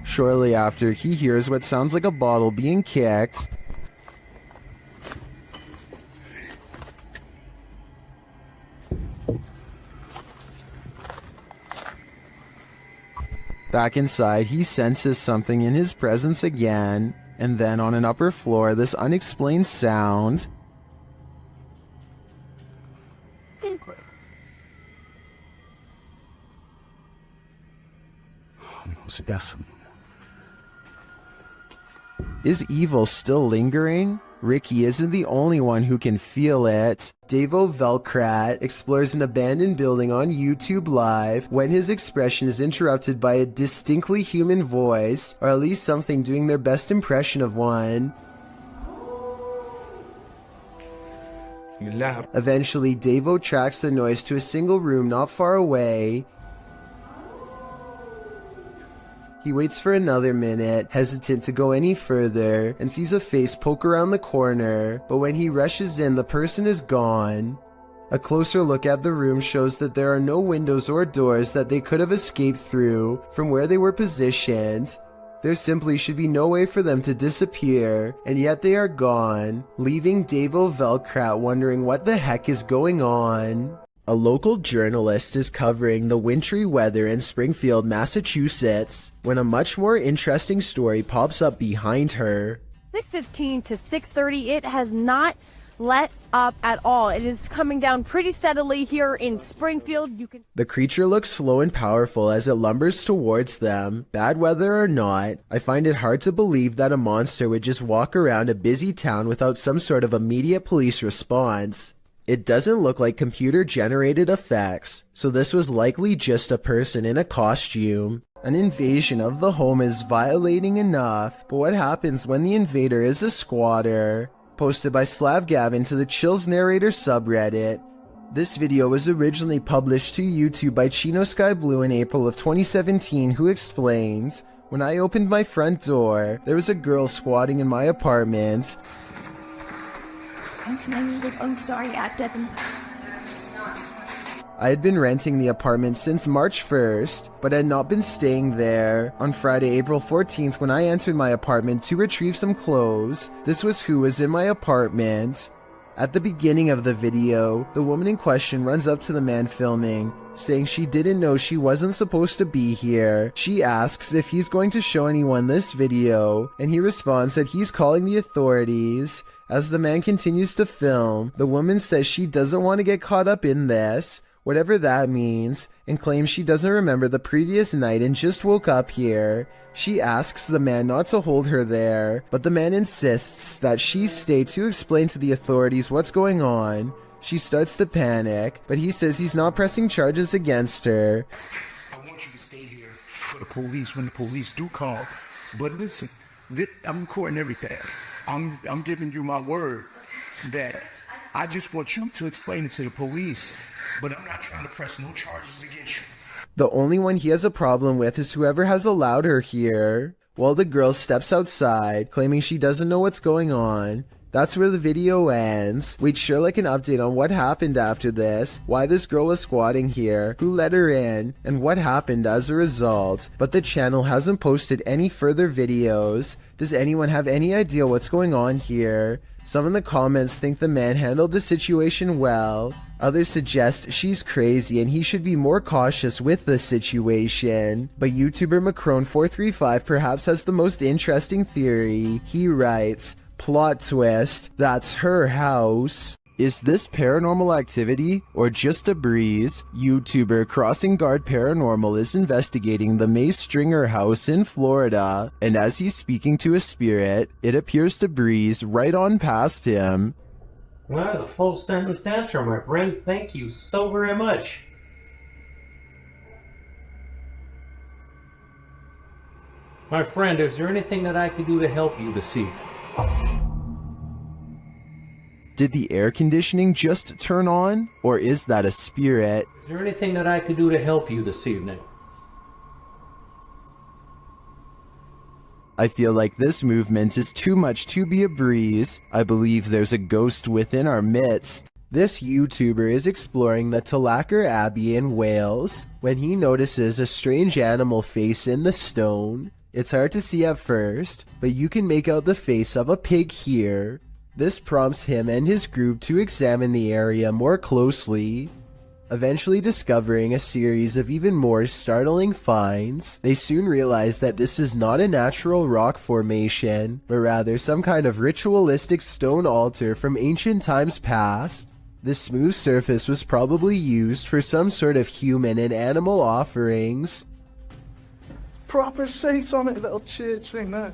Shortly after, he hears what sounds like a bottle being kicked. Back inside, he senses something in his presence again, and then on an upper floor, this unexplained sound. Is evil still lingering? Ricky isn't the only one who can feel it. Davo Velkrat explores an abandoned building on YouTube Live when his expression is interrupted by a distinctly human voice, or at least something doing their best impression of one. Eventually, Davo tracks the noise to a single room not far away. He waits for another minute, hesitant to go any further, and sees a face poke around the corner, but when he rushes in, the person is gone. A closer look at the room shows that there are no windows or doors that they could have escaped through from where they were positioned. There simply should be no way for them to disappear, and yet they are gone, leaving Davo Velkrat wondering what the heck is going on. A local journalist is covering the wintry weather in Springfield, Massachusetts, when a much more interesting story pops up behind her. 6:15 to 6:30, it has not let up at all. It is coming down pretty steadily here in Springfield. The creature looks slow and powerful as it lumbers towards them. Bad weather or not, I find it hard to believe that a monster would just walk around a busy town without some sort of immediate police response. It doesn't look like computer-generated effects, so this was likely just a person in a costume. An invasion of the home is violating enough, but what happens when the invader is a squatter? Posted by Slav Gavin to the Chills Narrator subreddit. This video was originally published to YouTube by Chino Sky Blue in April of 2017, who explains, "When I opened my front door, there was a girl squatting in my apartment. I'm sorry, Devin. I had been renting the apartment since March 1st, but had not been staying there. On Friday, April 14th, when I entered my apartment to retrieve some clothes, this was who was in my apartment. At the beginning of the video, the woman in question runs up to the man filming, saying she didn't know she wasn't supposed to be here. She asks if he's going to show anyone this video, and he responds that he's calling the authorities. As the man continues to film, the woman says she doesn't want to get caught up in this, whatever that means, and claims she doesn't remember the previous night and just woke up here. She asks the man not to hold her there, but the man insists that she stay to explain to the authorities what's going on. She starts to panic, but he says he's not pressing charges against her. I want you to stay here for the police when the police do call. But listen, I'm recording everything. I'm giving you my word that I just want you to explain it to the police, but I'm not trying to press no charges against you. The only one he has a problem with is whoever has allowed her here. While the girl steps outside, claiming she doesn't know what's going on. That's where the video ends. We'd sure like an update on what happened after this, why this girl was squatting here, who let her in, and what happened as a result. But the channel hasn't posted any further videos. Does anyone have any idea what's going on here? Some in the comments think the man handled the situation well. Others suggest she's crazy and he should be more cautious with the situation. But YouTuber Macron435 perhaps has the most interesting theory. He writes, plot twist, that's her house. Is this paranormal activity or just a breeze? YouTuber Crossing Guard Paranormal is investigating the May Stringer house in Florida, and as he's speaking to a spirit, it appears to breeze right on past him. Well, that was a full sentence answer, my friend. Thank you so very much. My friend, is there anything that I can do to help you this evening? Did the air conditioning just turn on? Or is that a spirit? Is there anything that I could do to help you this evening? I feel like this movement is too much to be a breeze. I believe there's a ghost within our midst. This YouTuber is exploring the Tulacker Abbey in Wales when he notices a strange animal face in the stone. It's hard to see at first, but you can make out the face of a pig here. This prompts him and his group to examine the area more closely, eventually discovering a series of even more startling finds. They soon realize that this is not a natural rock formation, but rather some kind of ritualistic stone altar from ancient times past. The smooth surface was probably used for some sort of human and animal offerings. Proper shades on it, little church thing, that.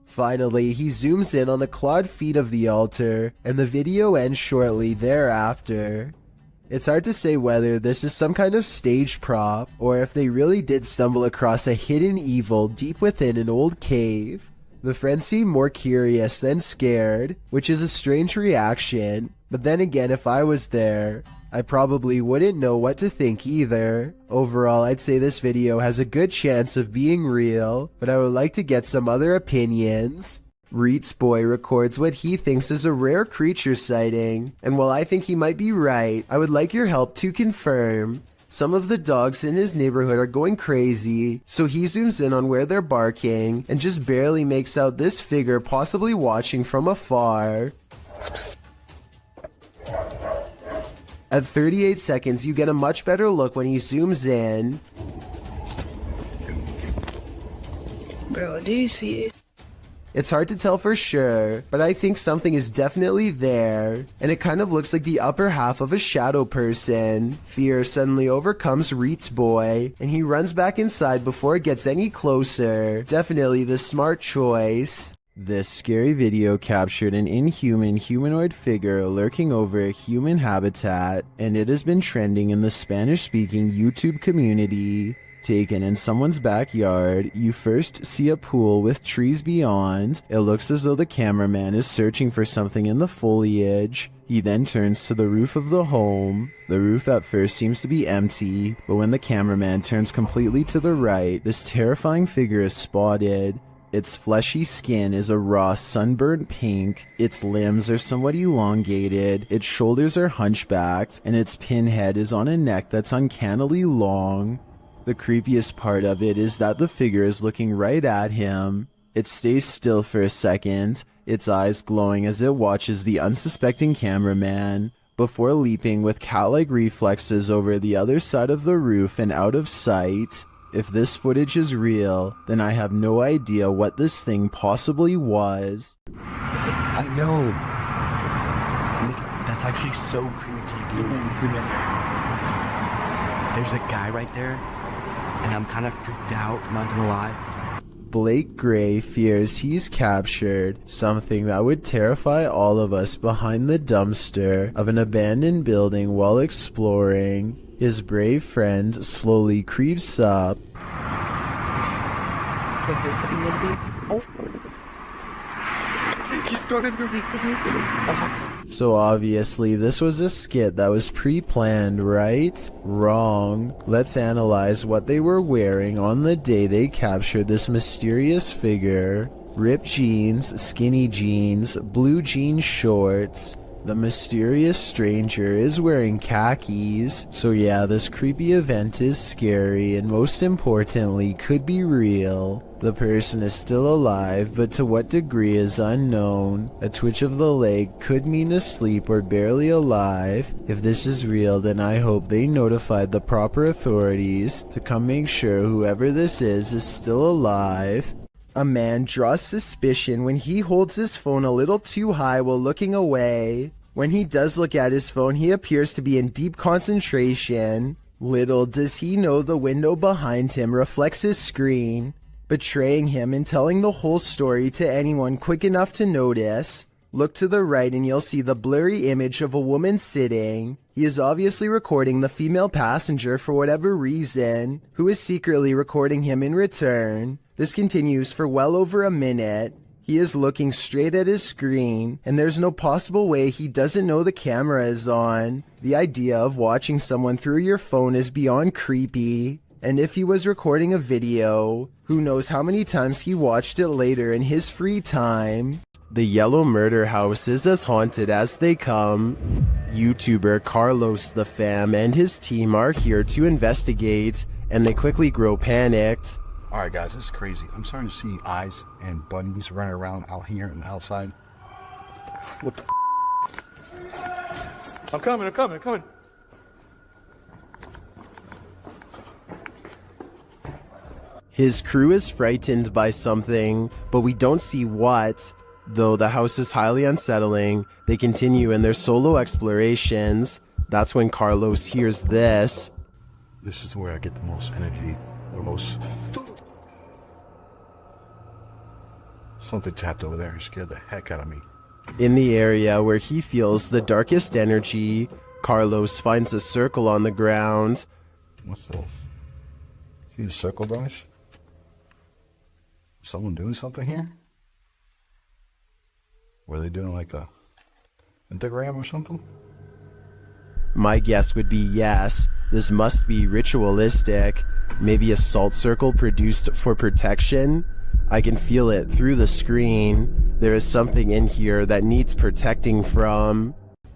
Finally, he zooms in on the clawed feet of the altar, and the video ends shortly thereafter. It's hard to say whether this is some kind of stage prop, or if they really did stumble across a hidden evil deep within an old cave. The friends seem more curious than scared, which is a strange reaction, but then again, if I was there, I probably wouldn't know what to think either. Overall, I'd say this video has a good chance of being real, but I would like to get some other opinions. Reets Boy records what he thinks is a rare creature sighting, and while I think he might be right, I would like your help to confirm. Some of the dogs in his neighborhood are going crazy, so he zooms in on where they're barking, and just barely makes out this figure possibly watching from afar. At 38 seconds, you get a much better look when he zooms in. Bro, do you see it? It's hard to tell for sure, but I think something is definitely there, and it kind of looks like the upper half of a shadow person. Fear suddenly overcomes Reets Boy, and he runs back inside before it gets any closer. Definitely the smart choice. This scary video captured an inhuman humanoid figure lurking over a human habitat, and it has been trending in the Spanish-speaking YouTube community. Taken in someone's backyard, you first see a pool with trees beyond. It looks as though the cameraman is searching for something in the foliage. He then turns to the roof of the home. The roof at first seems to be empty, but when the cameraman turns completely to the right, this terrifying figure is spotted. Its fleshy skin is a raw sunburnt pink, its limbs are somewhat elongated, its shoulders are hunchbacked, and its pinhead is on a neck that's uncannily long. The creepiest part of it is that the figure is looking right at him. It stays still for a second, its eyes glowing as it watches the unsuspecting cameraman, before leaping with cat-like reflexes over the other side of the roof and out of sight. If this footage is real, then I have no idea what this thing possibly was. I know. Look, that's actually so creepy, dude. There's a guy right there, and I'm kind of freaked out, not gonna lie. Blake Gray fears he's captured something that would terrify all of us behind the dumpster of an abandoned building while exploring. His brave friend slowly creeps up. So obviously this was a skit that was pre-planned, right? Wrong. Let's analyze what they were wearing on the day they captured this mysterious figure. Ripped jeans, skinny jeans, blue jean shorts. The mysterious stranger is wearing khakis. So yeah, this creepy event is scary and most importantly could be real. The person is still alive, but to what degree is unknown. A twitch of the leg could mean asleep or barely alive. If this is real, then I hope they notified the proper authorities to come make sure whoever this is still alive. A man draws suspicion when he holds his phone a little too high while looking away. When he does look at his phone, he appears to be in deep concentration. Little does he know the window behind him reflects his screen, betraying him and telling the whole story to anyone quick enough to notice. Look to the right and you'll see the blurry image of a woman sitting. He is obviously recording the female passenger for whatever reason, who is secretly recording him in return. This continues for well over a minute. He is looking straight at his screen, and there's no possible way he doesn't know the camera is on. The idea of watching someone through your phone is beyond creepy. And if he was recording a video, who knows how many times he watched it later in his free time. The Yellow Murder House is as haunted as they come. YouTuber Carlos the Fam and his team are here to investigate, and they quickly grow panicked. Alright guys, this is crazy. I'm starting to see eyes and bunnies running around out here and outside. What the I'm coming. His crew is frightened by something, but we don't see what. Though the house is highly unsettling, they continue in their solo explorations. That's when Carlos hears this. This is where I get the most energy, the most... Something tapped over there and scared the heck out of me. In the area where he feels the darkest energy, Carlos finds a circle on the ground. What's this? See the circle, guys? Someone doing something here? Were they doing like a pentagram or something? My guess would be yes. This must be ritualistic. Maybe a salt circle produced for protection? I can feel it through the screen. There is something in here that needs protecting from.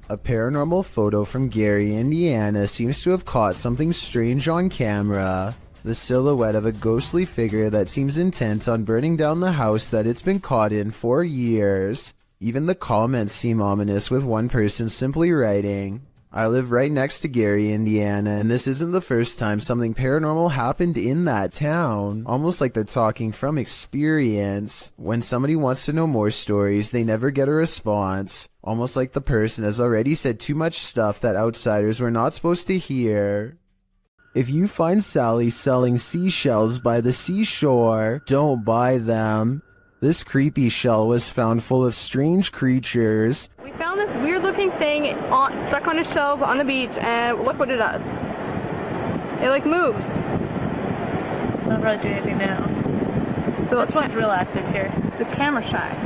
A paranormal photo from Gary, Indiana seems to have caught something strange on camera. The silhouette of a ghostly figure that seems intent on burning down the house that it's been caught in for years. Even the comments seem ominous, with one person simply writing, "I live right next to Gary, Indiana, and this isn't the first time something paranormal happened in that town." Almost like they're talking from experience. When somebody wants to know more stories, they never get a response. Almost like the person has already said too much stuff that outsiders were not supposed to hear. If you find Sally selling seashells by the seashore, don't buy them. This creepy shell was found full of strange creatures. We found this weird looking thing stuck on a shelf on the beach, and look what it does. It like moved. Not really doing anything now. So it's real active here. The camera shy.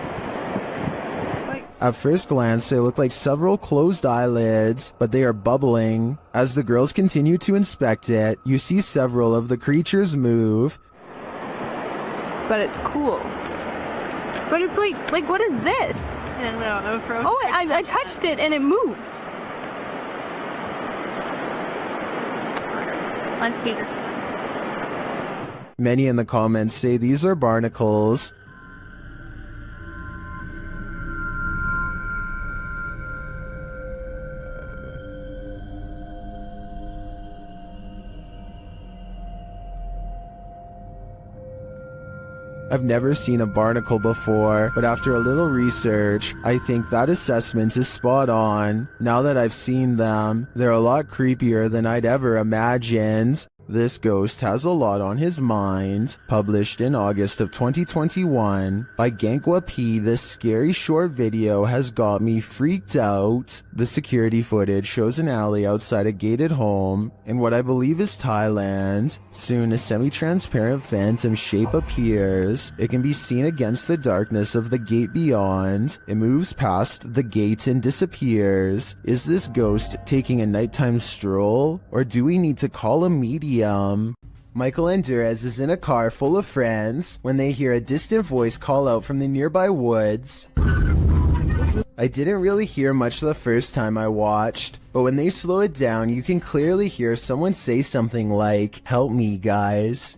At first glance, they look like several closed eyelids, but they are bubbling. As the girls continue to inspect it, you see several of the creatures move. But it's cool. But it's like what is this? Oh, I touched it and it moved. On Peter. Many in the comments say these are barnacles. I've never seen a barnacle before, but after a little research, I think that assessment is spot on. Now that I've seen them, they're a lot creepier than I'd ever imagined. This ghost has a lot on his mind. Published in August of 2021 by Gankwa P, this scary short video has got me freaked out. The security footage shows an alley outside a gated home in what I believe is Thailand. Soon a semi-transparent phantom shape appears. It can be seen against the darkness of the gate beyond. It moves past the gate and disappears. Is this ghost taking a nighttime stroll, or do we need to call a medium? Michael Endurez is in a car full of friends when they hear a distant voice call out from the nearby woods. I didn't really hear much the first time I watched, but when they slow it down, you can clearly hear someone say something like, "Help me, guys."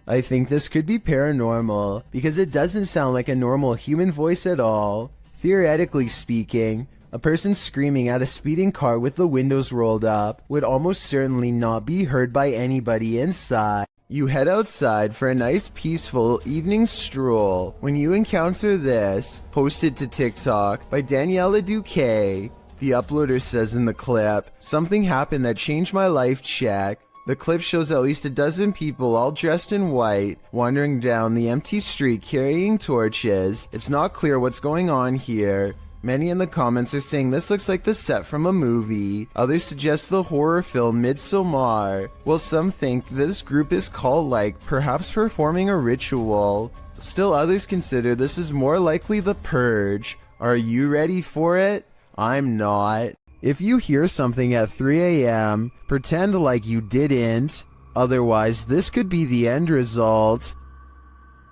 I think this could be paranormal, because it doesn't sound like a normal human voice at all. Theoretically speaking, a person screaming at a speeding car with the windows rolled up would almost certainly not be heard by anybody inside. You head outside for a nice peaceful evening stroll when you encounter this, posted to TikTok by Daniela Duque. The uploader says in the clip, "Something happened that changed my life, check." The clip shows at least a dozen people all dressed in white, wandering down the empty street carrying torches. It's not clear what's going on here. Many in the comments are saying this looks like the set from a movie. Others suggest the horror film Midsommar. While some think this group is cult-like, perhaps performing a ritual. Still others consider this is more likely the Purge. Are you ready for it? I'm not. If you hear something at 3 a.m., pretend like you didn't. Otherwise, this could be the end result.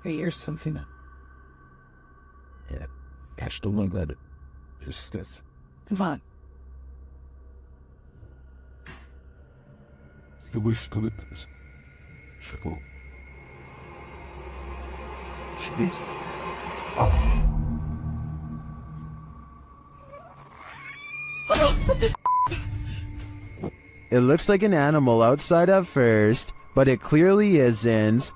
Hey, here's something. Yeah, catch the one that is this. Come on. The wish to witness. Stroll. Jeez. Oh. It looks like an animal outside at first, but it clearly isn't.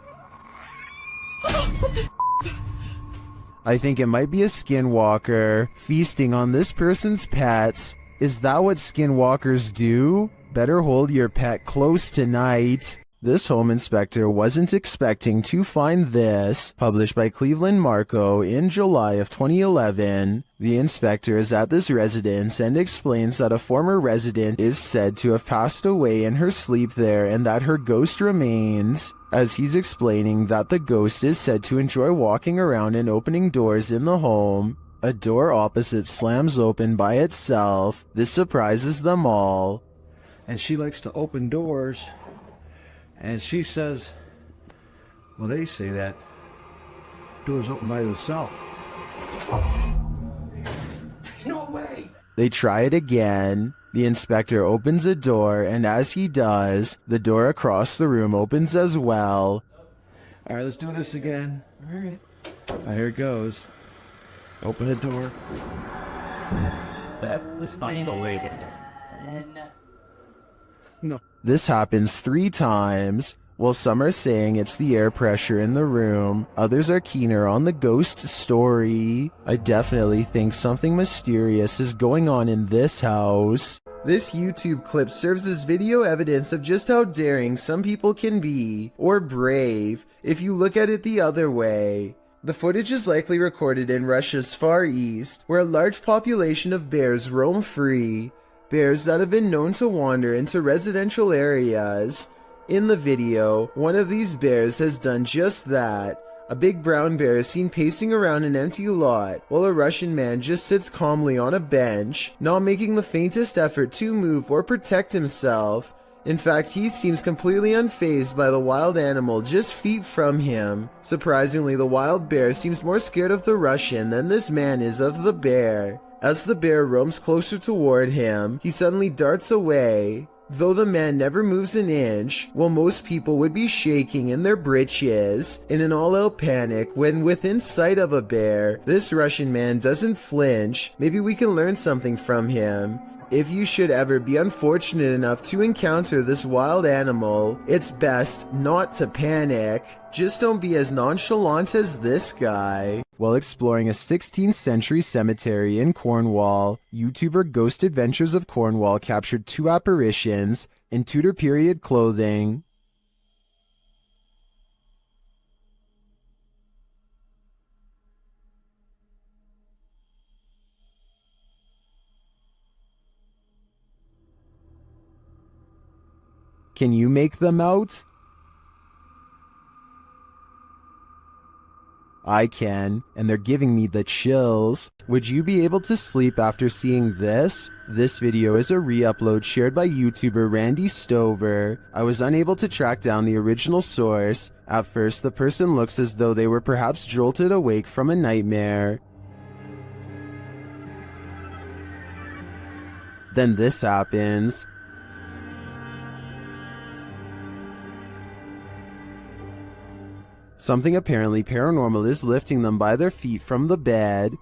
I think it might be a skinwalker feasting on this person's pets. Is that what skinwalkers do? Better hold your pet close tonight. This home inspector wasn't expecting to find this. Published by Cleveland Marco in July of 2011. The inspector is at this residence and explains that a former resident is said to have passed away in her sleep there and that her ghost remains. As he's explaining that the ghost is said to enjoy walking around and opening doors in the home. A door opposite slams open by itself. This surprises them all. And she likes to open doors. And she says, well, they say that doors open by themselves. No way! They try it again. The inspector opens a door, and as he does, the door across the room opens as well. All right, let's do this again. All right. Here it goes. Open the door. That was unexplainable. No. This happens 3 times. While some are saying it's the air pressure in the room, others are keener on the ghost story. I definitely think something mysterious is going on in this house. This YouTube clip serves as video evidence of just how daring some people can be, or brave, if you look at it the other way. The footage is likely recorded in Russia's Far East, where a large population of bears roam free. Bears that have been known to wander into residential areas. In the video, one of these bears has done just that. A big brown bear is seen pacing around an empty lot, while a Russian man just sits calmly on a bench, not making the faintest effort to move or protect himself. In fact, he seems completely unfazed by the wild animal just feet from him. Surprisingly, the wild bear seems more scared of the Russian than this man is of the bear. As the bear roams closer toward him, he suddenly darts away. Though the man never moves an inch, while most people would be shaking in their britches in an all-out panic when within sight of a bear, this Russian man doesn't flinch. Maybe we can learn something from him. If you should ever be unfortunate enough to encounter this wild animal, it's best not to panic. Just don't be as nonchalant as this guy. While exploring a 16th century cemetery in Cornwall, YouTuber Ghost Adventures of Cornwall captured 2 apparitions in Tudor period clothing. Can you make them out? I can, and they're giving me the chills. Would you be able to sleep after seeing this? This video is a re-upload shared by YouTuber Randy Stover. I was unable to track down the original source. At first, the person looks as though they were perhaps jolted awake from a nightmare. Then this happens. Something apparently paranormal is lifting them by their feet from the bed.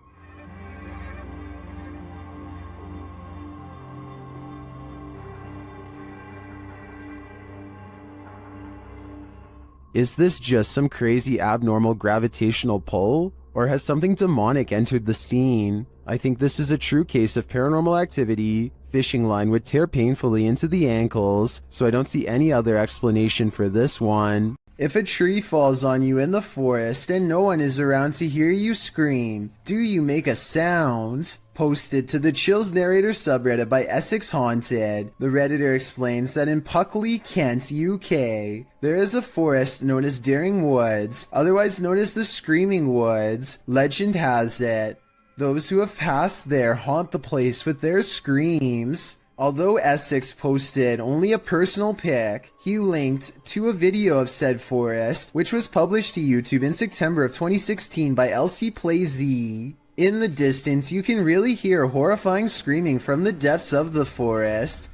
Is this just some crazy abnormal gravitational pull? Or has something demonic entered the scene? I think this is a true case of paranormal activity. Fishing line would tear painfully into the ankles, so I don't see any other explanation for this one. If a tree falls on you in the forest and no one is around to hear you scream, do you make a sound? Posted to the Chills Narrator subreddit by Essex Haunted, the Redditor explains that in Puckley, Kent, UK, there is a forest known as Daring Woods, otherwise known as the Screaming Woods. Legend has it, those who have passed there haunt the place with their screams. Although Essex posted only a personal pic, he linked to a video of said forest, which was published to YouTube in September of 2016 by LC Play Z. In the distance, you can really hear horrifying screaming from the depths of the forest.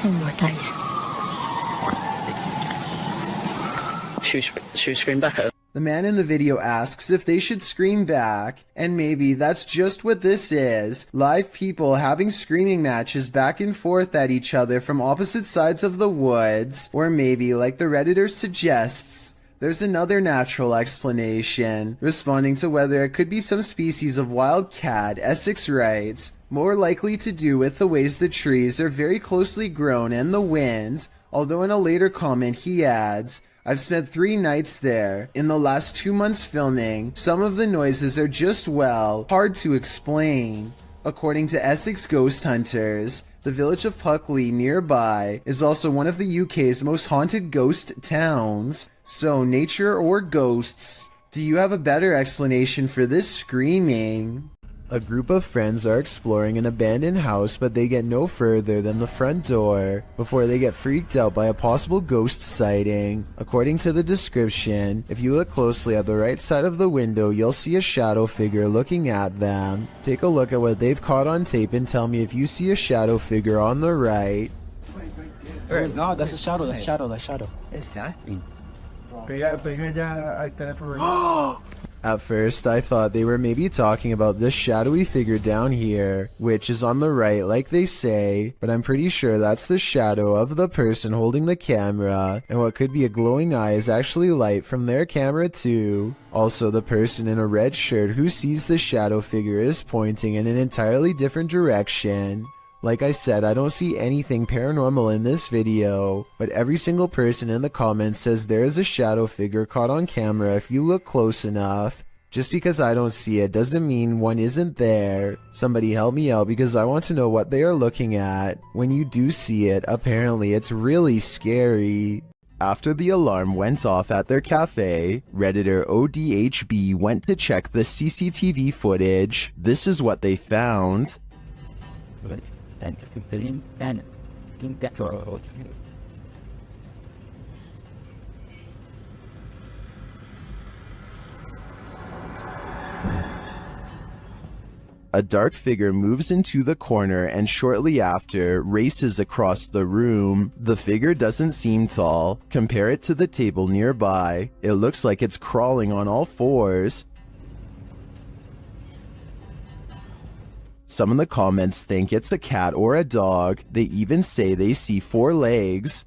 Oh my days. Should we scream back at her? The man in the video asks if they should scream back, and maybe that's just what this is. Live people having screaming matches back and forth at each other from opposite sides of the woods. Or maybe, like the Redditor suggests, there's another natural explanation. Responding to whether it could be some species of wild cat, Essex writes, more likely to do with the ways the trees are very closely grown and the wind, although in a later comment he adds, I've spent 3 nights there. In the last 2 months filming, some of the noises are just, well, hard to explain. According to Essex Ghost Hunters, the village of Puckley nearby is also one of the UK's most haunted ghost towns. So, nature or ghosts, do you have a better explanation for this screaming? A group of friends are exploring an abandoned house, but they get no further than the front door before they get freaked out by a possible ghost sighting. According to the description, if you look closely at the right side of the window, you'll see a shadow figure looking at them. Take a look at what they've caught on tape and tell me if you see a shadow figure on the right. No, that's a shadow, that's shadow, that's shadow. Exactly. At first, I thought they were maybe talking about this shadowy figure down here, which is on the right like they say, but I'm pretty sure that's the shadow of the person holding the camera, and what could be a glowing eye is actually light from their camera too. Also, the person in a red shirt who sees the shadow figure is pointing in an entirely different direction. Like I said, I don't see anything paranormal in this video, but every single person in the comments says there is a shadow figure caught on camera if you look close enough. Just because I don't see it doesn't mean one isn't there. Somebody help me out because I want to know what they are looking at. When you do see it, apparently it's really scary. After the alarm went off at their cafe, Redditor ODHB went to check the CCTV footage. This is what they found. A dark figure moves into the corner and shortly after races across the room. The figure doesn't seem tall. Compare it to the table nearby. It looks like it's crawling on all fours. Some in the comments think it's a cat or a dog. They even say they see 4 legs.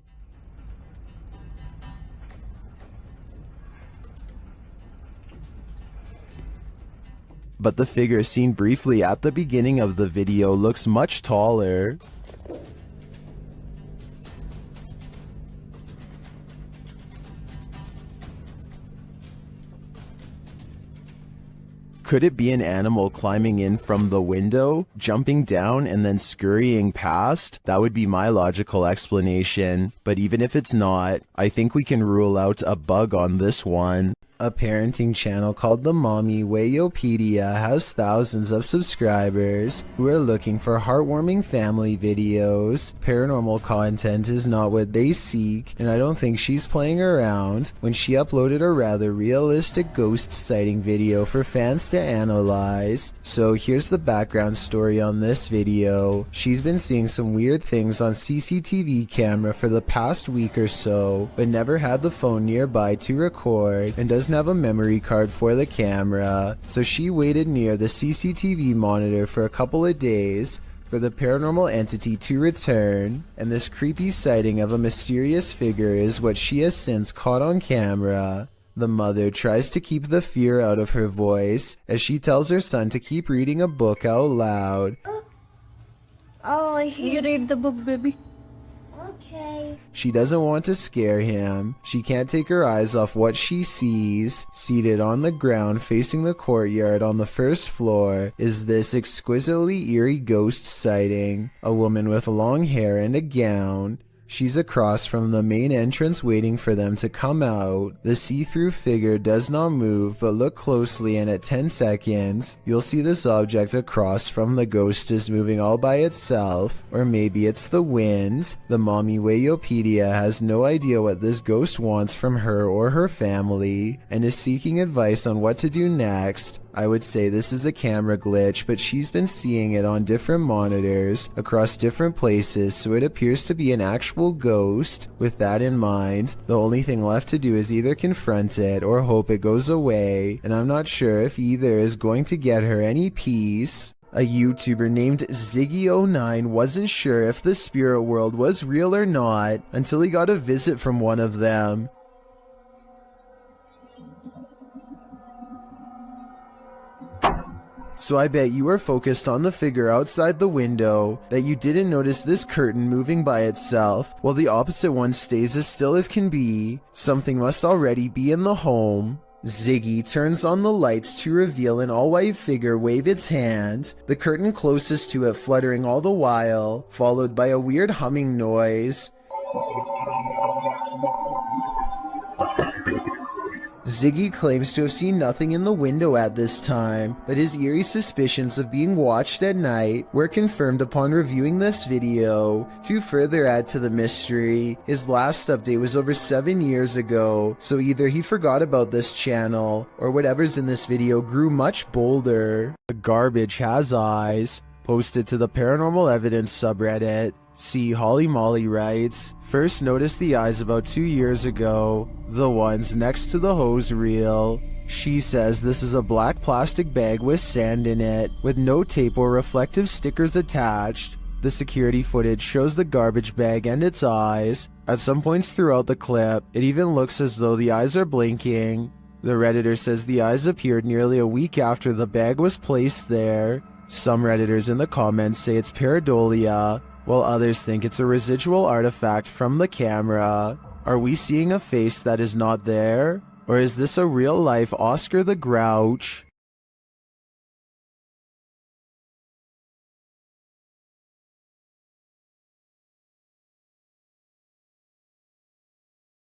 But the figure seen briefly at the beginning of the video looks much taller. Could it be an animal climbing in from the window, jumping down, and then scurrying past? That would be my logical explanation. But even if it's not, I think we can rule out a bug on this one. A parenting channel called the Mommy Wayopedia has thousands of subscribers who are looking for heartwarming family videos. Paranormal content is not what they seek, and I don't think she's playing around when she uploaded a rather realistic ghost sighting video for fans to analyze. So here's the background story on this video. She's been seeing some weird things on CCTV camera for the past week or so, but never had the phone nearby to record and doesn't have a memory card for the camera, so she waited near the CCTV monitor for a couple of days for the paranormal entity to return, and this creepy sighting of a mysterious figure is what she has since caught on camera. The mother tries to keep the fear out of her voice as she tells her son to keep reading a book out loud. Oh, you read the book, baby. Okay. She doesn't want to scare him. She can't take her eyes off what she sees. Seated on the ground facing the courtyard on the first floor is this exquisitely eerie ghost sighting. A woman with long hair and a gown. She's across from the main entrance waiting for them to come out. The see-through figure does not move, but look closely and at 10 seconds, you'll see this object across from the ghost is moving all by itself, or maybe it's the wind. The Mommy Wayopedia has no idea what this ghost wants from her or her family, and is seeking advice on what to do next. I would say this is a camera glitch, but she's been seeing it on different monitors across different places, so it appears to be an actual ghost. With that in mind, the only thing left to do is either confront it or hope it goes away, and I'm not sure if either is going to get her any peace. A YouTuber named Ziggy09 wasn't sure if the spirit world was real or not until he got a visit from one of them. So I bet you were focused on the figure outside the window that you didn't notice this curtain moving by itself while the opposite one stays as still as can be. Something must already be in the home. Ziggy turns on the lights to reveal an all-white figure wave its hand, the curtain closest to it fluttering all the while, followed by a weird humming noise. Ziggy claims to have seen nothing in the window at this time, but his eerie suspicions of being watched at night were confirmed upon reviewing this video. To further add to the mystery, his last update was over 7 years ago, so either he forgot about this channel, or whatever's in this video grew much bolder. The garbage has eyes. Posted to the Paranormal Evidence subreddit. See, Holly Molly writes, first noticed the eyes about 2 years ago, the ones next to the hose reel. She says this is a black plastic bag with sand in it, with no tape or reflective stickers attached. The security footage shows the garbage bag and its eyes. At some points throughout the clip, it even looks as though the eyes are blinking. The Redditor says the eyes appeared nearly a week after the bag was placed there. Some Redditors in the comments say it's pareidolia, while others think it's a residual artifact from the camera. Are we seeing a face that is not there? Or is this a real-life Oscar the Grouch?